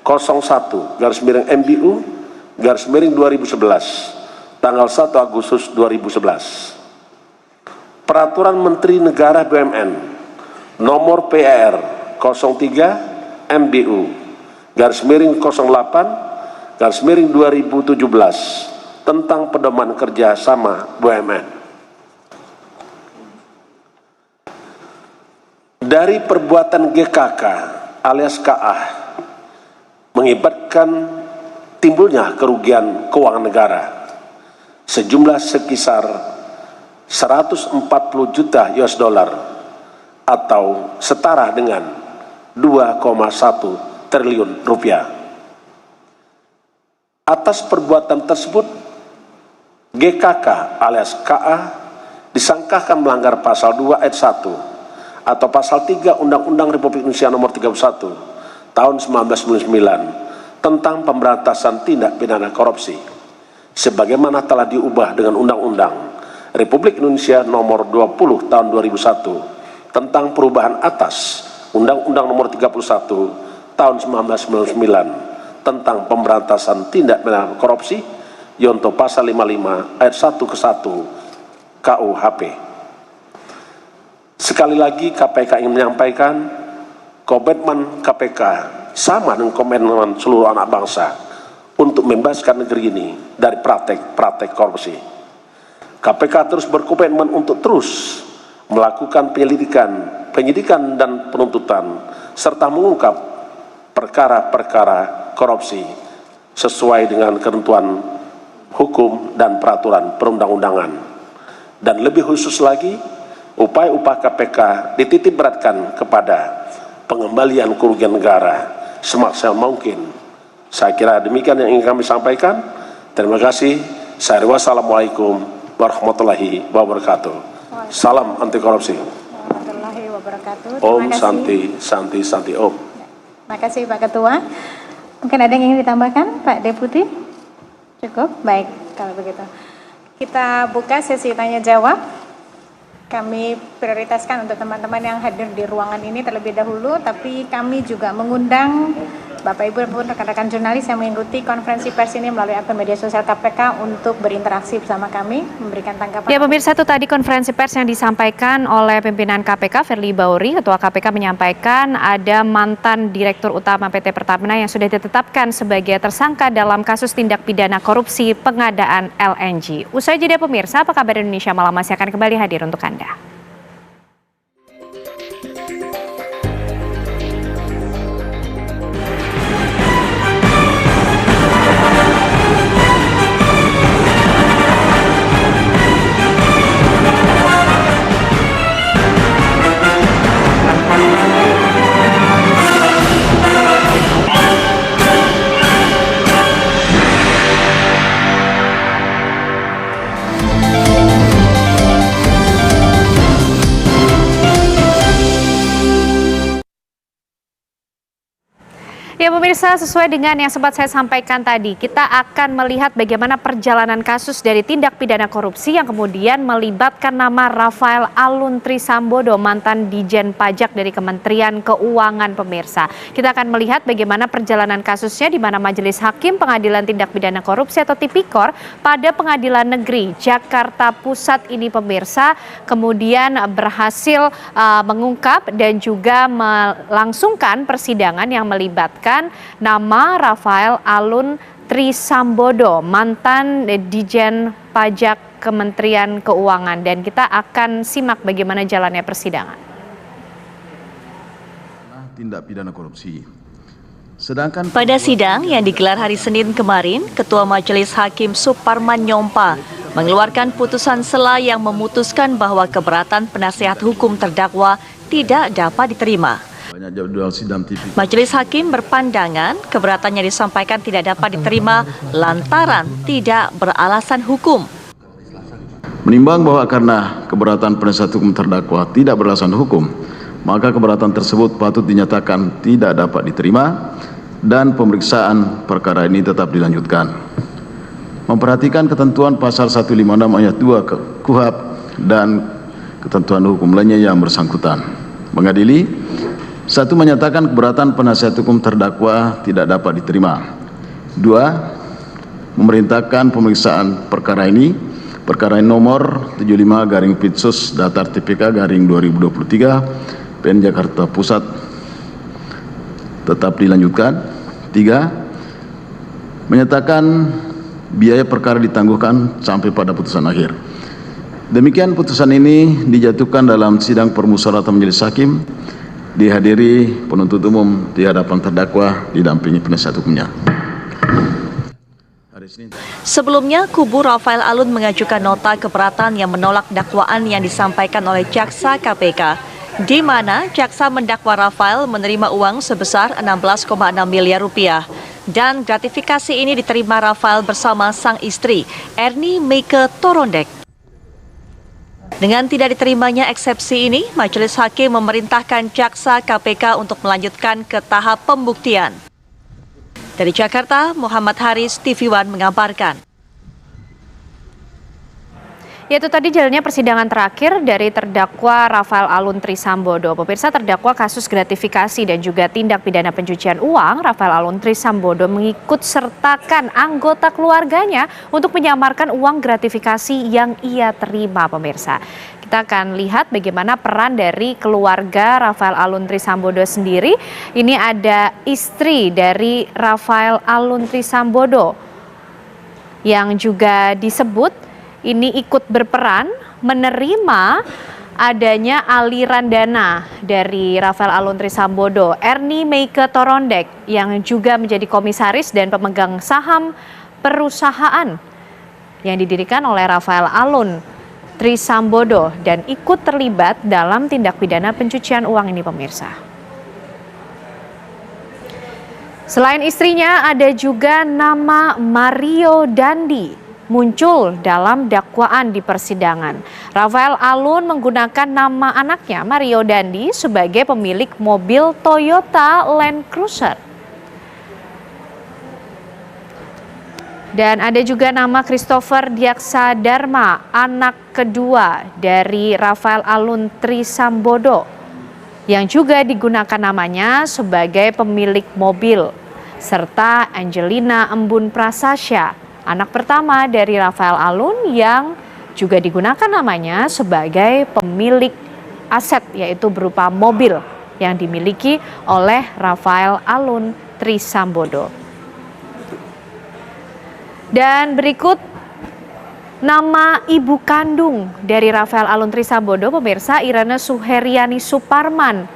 01/MBU/2011 tanggal 1 Agustus 2011, Peraturan Menteri Negara BUMN nomor PR 03/MBU/08/2017 tentang pedoman kerjasama BUMN. Dari perbuatan GKK alias KA mengakibatkan timbulnya kerugian keuangan negara sejumlah sekisar 140 juta US dollar atau setara dengan 2,1 triliun rupiah. Atas perbuatan tersebut, GKK alias KA disangkakan melanggar pasal 2 ayat 1 atau pasal 3 Undang-Undang Republik Indonesia nomor 31 tahun 1999 tentang pemberantasan tindak pidana korupsi, sebagaimana telah diubah dengan Undang-Undang Republik Indonesia nomor 20 tahun 2001 tentang perubahan atas Undang-Undang nomor 31 tahun 1999 tentang pemberantasan tindak pidana korupsi, yonto pasal 55 ayat 1 ke 1 KUHP. Sekali lagi KPK ingin menyampaikan komitmen KPK sama dengan komitmen seluruh anak bangsa untuk membebaskan negeri ini dari praktek korupsi. KPK terus berkomitmen untuk terus melakukan penyidikan dan penuntutan serta mengungkap perkara-perkara korupsi sesuai dengan ketentuan hukum dan peraturan perundang-undangan. Dan lebih khusus lagi, upaya-upaya KPK dititik beratkan kepada pengembalian kerugian negara semaksimal mungkin. Saya kira demikian yang ingin kami sampaikan. Terima kasih. Wassalamualaikum warahmatullahi wabarakatuh. Salam anti korupsi. Warahmatullahi wabarakatuh. Om Santi Santi Santi Om. Terima kasih Pak Ketua. Mungkin ada yang ingin ditambahkan Pak Deputi? Cukup? Baik, kalau begitu. Kita buka sesi tanya jawab. Kami prioritaskan untuk teman-teman yang hadir di ruangan ini terlebih dahulu, tapi kami juga mengundang Bapak Ibu dan rekan-rekan jurnalis yang mengikuti konferensi pers ini melalui akun media sosial KPK untuk berinteraksi bersama kami, memberikan tanggapan. Ya pemirsa, itu tadi konferensi pers yang disampaikan oleh pimpinan KPK, Firly Bahuri. Ketua KPK menyampaikan ada mantan Direktur Utama PT Pertamina yang sudah ditetapkan sebagai tersangka dalam kasus tindak pidana korupsi pengadaan LNG. Usai jeda pemirsa, apa kabar Indonesia Malam masih akan kembali hadir untuk Anda. Ya pemirsa, sesuai dengan yang sempat saya sampaikan tadi, kita akan melihat bagaimana perjalanan kasus dari tindak pidana korupsi yang kemudian melibatkan nama Rafael Alun Trisambodo, mantan Dijen Pajak dari Kementerian Keuangan pemirsa. Kita akan melihat bagaimana perjalanan kasusnya di mana Majelis Hakim Pengadilan Tindak Pidana Korupsi atau Tipikor pada Pengadilan Negeri Jakarta Pusat ini pemirsa kemudian berhasil mengungkap dan juga melangsungkan persidangan yang melibatkan nama Rafael Alun Trisambodo, mantan Dijen Pajak Kementerian Keuangan, dan kita akan simak bagaimana jalannya persidangan. Tindak pidana korupsi. Pada sidang yang digelar hari Senin kemarin, Ketua Majelis Hakim Suparman Nyompa mengeluarkan putusan sela yang memutuskan bahwa keberatan penasihat hukum terdakwa tidak dapat diterima. Majelis Hakim berpandangan keberatannya disampaikan tidak dapat diterima lantaran tidak beralasan hukum. Menimbang bahwa karena keberatan penasihat hukum terdakwa tidak beralasan hukum, maka keberatan tersebut patut dinyatakan tidak dapat diterima dan pemeriksaan perkara ini tetap dilanjutkan. Memperhatikan ketentuan pasal 156 ayat 2 KUHP dan ketentuan hukum lainnya yang bersangkutan. Mengadili, 1. Menyatakan keberatan penasihat hukum terdakwa tidak dapat diterima. 2. Memerintahkan pemeriksaan perkara ini, perkara nomor 75/Pitsus Datar TPK /2023 PN Jakarta Pusat tetap dilanjutkan. 3. Menyatakan biaya perkara ditangguhkan sampai pada putusan akhir. Demikian putusan ini dijatuhkan dalam sidang permusyawaratan majelis hakim, dihadiri penuntut umum di hadapan terdakwa didampingi penasihat hukumnya. Sebelumnya, kubu Rafael Alun mengajukan nota keberatan yang menolak dakwaan yang disampaikan oleh jaksa KPK di mana jaksa mendakwa Rafael menerima uang sebesar 16,6 miliar rupiah. Dan gratifikasi ini diterima Rafael bersama sang istri, Ernie Meike Torondek. Dengan tidak diterimanya eksepsi ini, Majelis Hakim memerintahkan jaksa KPK untuk melanjutkan ke tahap pembuktian. Dari Jakarta, Muhammad Haris, TV One mengabarkan. Yaitu tadi jalannya persidangan terakhir dari terdakwa Rafael Alun Trisambodo. Pemirsa, terdakwa kasus gratifikasi dan juga tindak pidana pencucian uang, Rafael Alun Trisambodo mengikut sertakan anggota keluarganya untuk menyamarkan uang gratifikasi yang ia terima, pemirsa. Kita akan lihat bagaimana peran dari keluarga Rafael Alun Trisambodo sendiri. Ini ada istri dari Rafael Alun Trisambodo yang juga disebut ini ikut berperan menerima adanya aliran dana dari Rafael Alun Trisambodo. Ernie Meike Torondek yang juga menjadi komisaris dan pemegang saham perusahaan yang didirikan oleh Rafael Alun Trisambodo dan ikut terlibat dalam tindak pidana pencucian uang ini, pemirsa. Selain istrinya, ada juga nama Mario Dandi muncul dalam dakwaan di persidangan. Rafael Alun menggunakan nama anaknya Mario Dandi sebagai pemilik mobil Toyota Land Cruiser. Dan ada juga nama Christopher Diaksa Dharma, anak kedua dari Rafael Alun Trisambodo, yang juga digunakan namanya sebagai pemilik mobil, serta Angelina Embun Prasasya, anak pertama dari Rafael Alun yang juga digunakan namanya sebagai pemilik aset, yaitu berupa mobil yang dimiliki oleh Rafael Alun Trisambodo. Dan berikut nama ibu kandung dari Rafael Alun Trisambodo, pemirsa, Irene Suheriani Suparman,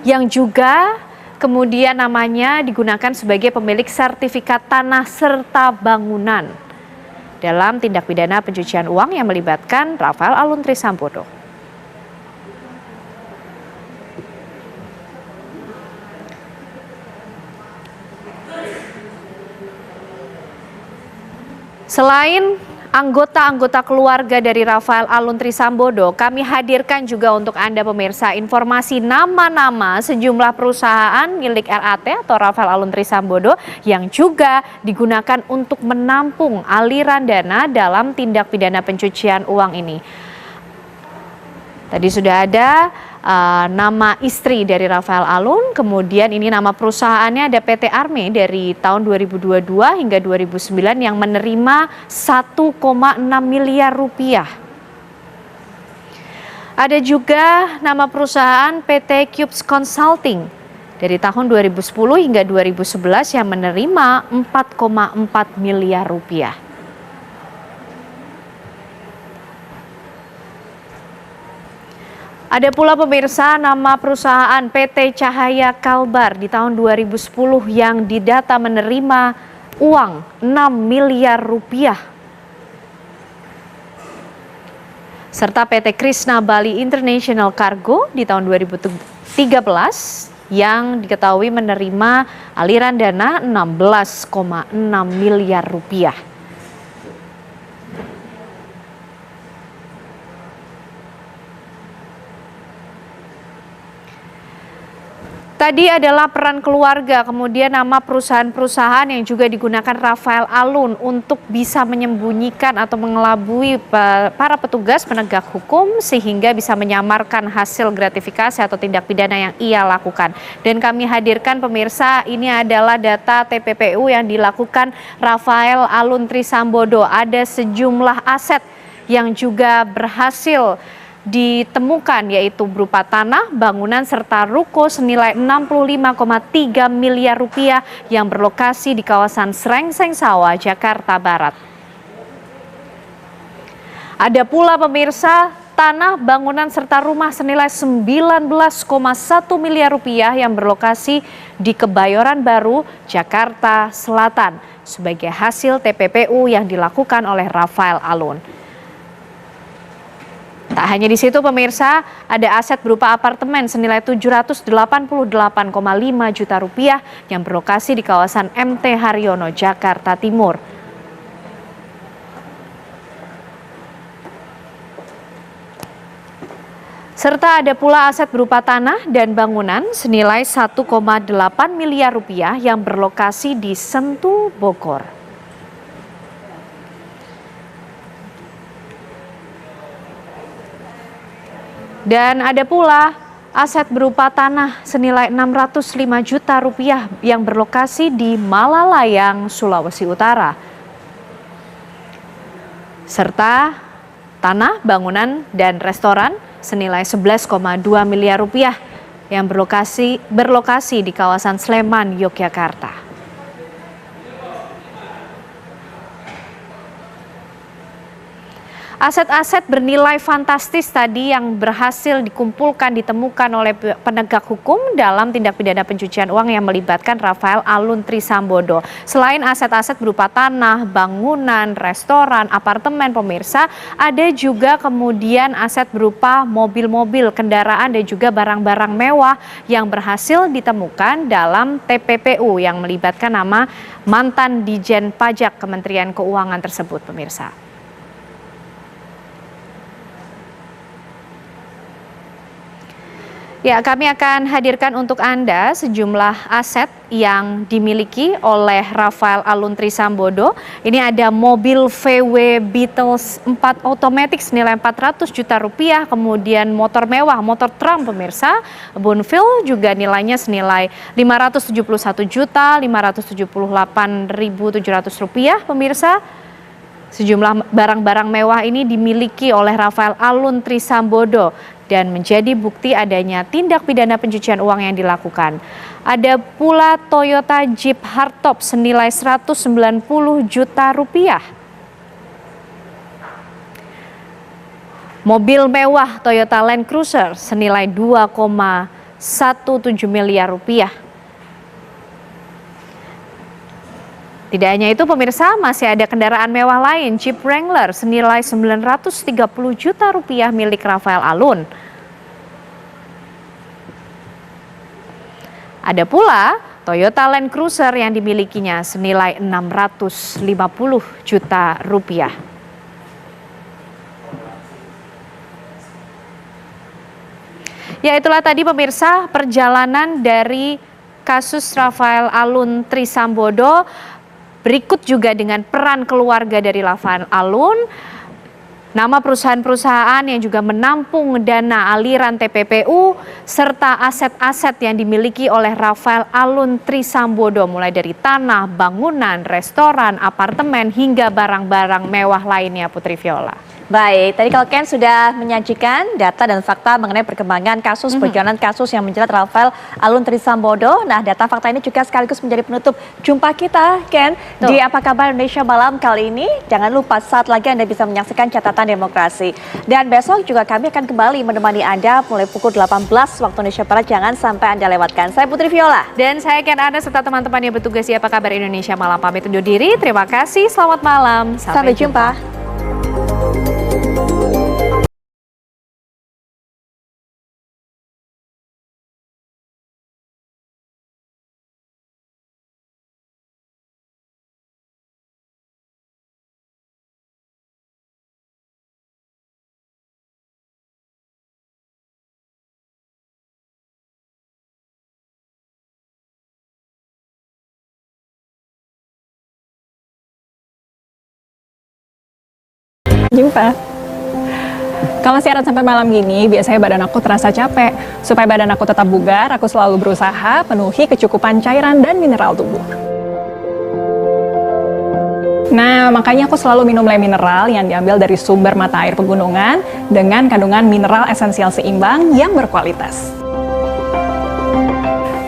yang juga kemudian namanya digunakan sebagai pemilik sertifikat tanah serta bangunan dalam tindak pidana pencucian uang yang melibatkan Rafael Alun Trisambodo. Selain anggota-anggota keluarga dari Rafael Alun Trisambodo, kami hadirkan juga untuk Anda, pemirsa, informasi nama-nama sejumlah perusahaan milik RAT atau Rafael Alun Trisambodo yang juga digunakan untuk menampung aliran dana dalam tindak pidana pencucian uang ini. Tadi sudah ada nama istri dari Rafael Alun, kemudian ini nama perusahaannya ada PT Arme dari tahun 2022 hingga 2009 yang menerima 1,6 miliar rupiah. Ada juga nama perusahaan PT Cubes Consulting dari tahun 2010 hingga 2011 yang menerima 4,4 miliar rupiah. Ada pula, pemirsa, nama perusahaan PT Cahaya Kalbar di tahun 2010 yang didata menerima uang 6 miliar rupiah. Serta PT Krishna Bali International Cargo di tahun 2013 yang diketahui menerima aliran dana 16,6 miliar rupiah. Tadi adalah peran keluarga, kemudian nama perusahaan-perusahaan yang juga digunakan Rafael Alun untuk bisa menyembunyikan atau mengelabui para petugas penegak hukum sehingga bisa menyamarkan hasil gratifikasi atau tindak pidana yang ia lakukan. Dan kami hadirkan, pemirsa, ini adalah data TPPU yang dilakukan Rafael Alun Trisambodo. Ada sejumlah aset yang juga berhasil ditemukan, yaitu berupa tanah, bangunan, serta ruko senilai 65,3 miliar rupiah yang berlokasi di kawasan Srengseng Sawah, Jakarta Barat. Ada pula, pemirsa, tanah, bangunan, serta rumah senilai 19,1 miliar rupiah yang berlokasi di Kebayoran Baru, Jakarta Selatan sebagai hasil TPPU yang dilakukan oleh Rafael Alun. Tak hanya di situ pemirsa, ada aset berupa apartemen senilai 788,5 juta rupiah yang berlokasi di kawasan MT Haryono, Jakarta Timur. Serta ada pula aset berupa tanah dan bangunan senilai 1,8 miliar rupiah yang berlokasi di Sentul, Bogor. Dan ada pula aset berupa tanah senilai 605 juta rupiah yang berlokasi di Malalayang, Sulawesi Utara. Serta tanah, bangunan, dan restoran senilai 11,2 miliar rupiah yang berlokasi di kawasan Sleman, Yogyakarta. Aset-aset bernilai fantastis tadi yang berhasil ditemukan oleh penegak hukum dalam tindak pidana pencucian uang yang melibatkan Rafael Alun Trisambodo. Selain aset-aset berupa tanah, bangunan, restoran, apartemen pemirsa, ada juga kemudian aset berupa mobil-mobil, kendaraan dan juga barang-barang mewah yang berhasil ditemukan dalam TPPU yang melibatkan nama mantan Dijen Pajak Kementerian Keuangan tersebut pemirsa. Ya, kami akan hadirkan untuk Anda sejumlah aset yang dimiliki oleh Rafael Alun Trisambodo. Ini ada mobil VW Beetles 4 otomatis senilai 400 juta rupiah, kemudian motor mewah, motor Trump pemirsa, Bonfil juga nilainya senilai 571.578.700 rupiah pemirsa. Sejumlah barang-barang mewah ini dimiliki oleh Rafael Alun Trisambodo dan menjadi bukti adanya tindak pidana pencucian uang yang dilakukan. Ada pula Toyota Jeep Hardtop senilai 190 juta rupiah. Mobil mewah Toyota Land Cruiser senilai 2,17 miliar rupiah. Tidak hanya itu pemirsa, masih ada kendaraan mewah lain, Jeep Wrangler senilai 930 juta rupiah milik Rafael Alun. Ada pula Toyota Land Cruiser yang dimilikinya senilai 650 juta rupiah. Ya, itulah tadi pemirsa perjalanan dari kasus Rafael Alun Trisambodo. Berikut juga dengan peran keluarga dari Rafael Alun, nama perusahaan-perusahaan yang juga menampung dana aliran TPPU, serta aset-aset yang dimiliki oleh Rafael Alun Trisambodo, mulai dari tanah, bangunan, restoran, apartemen, hingga barang-barang mewah lainnya, Putri Viola. Baik, tadi kalau Ken sudah menyajikan data dan fakta mengenai perkembangan kasus, perjalanan kasus yang menjerat Rafael Alun Trisambodo. Nah, data fakta ini juga sekaligus menjadi penutup jumpa kita, Ken, di Apa Kabar Indonesia Malam kali ini. Jangan lupa saat lagi Anda bisa menyaksikan Catatan Demokrasi. Dan besok juga kami akan kembali menemani Anda mulai pukul 18 waktu Indonesia Barat. Jangan sampai Anda lewatkan. Saya Putri Viola. Dan saya Ken Anda serta teman-teman yang bertugas di Apa Kabar Indonesia Malam pamit undur diri. Terima kasih, selamat malam. Sampai jumpa. Jumpa. Kalau siaran sampai malam gini, biasanya badan aku terasa capek. Supaya badan aku tetap bugar, aku selalu berusaha penuhi kecukupan cairan dan mineral tubuh. Nah, makanya aku selalu minum Le Mineral yang diambil dari sumber mata air pegunungan dengan kandungan mineral esensial seimbang yang berkualitas.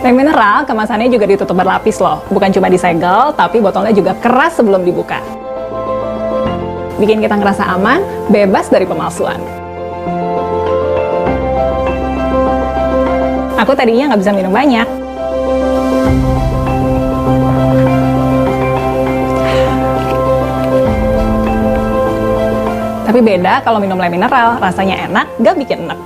Le Mineral kemasannya juga ditutup berlapis loh, bukan cuma disegel, tapi botolnya juga keras sebelum dibuka. Bikin kita ngerasa aman, bebas dari pemalsuan. Aku tadinya nggak bisa minum banyak. Tapi beda kalau minum air mineral, rasanya enak, gak bikin enak.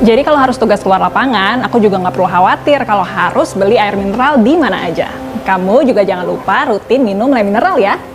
Jadi kalau harus tugas keluar lapangan, aku juga nggak perlu khawatir kalau harus beli air mineral di mana aja. Kamu juga jangan lupa rutin minum air mineral ya.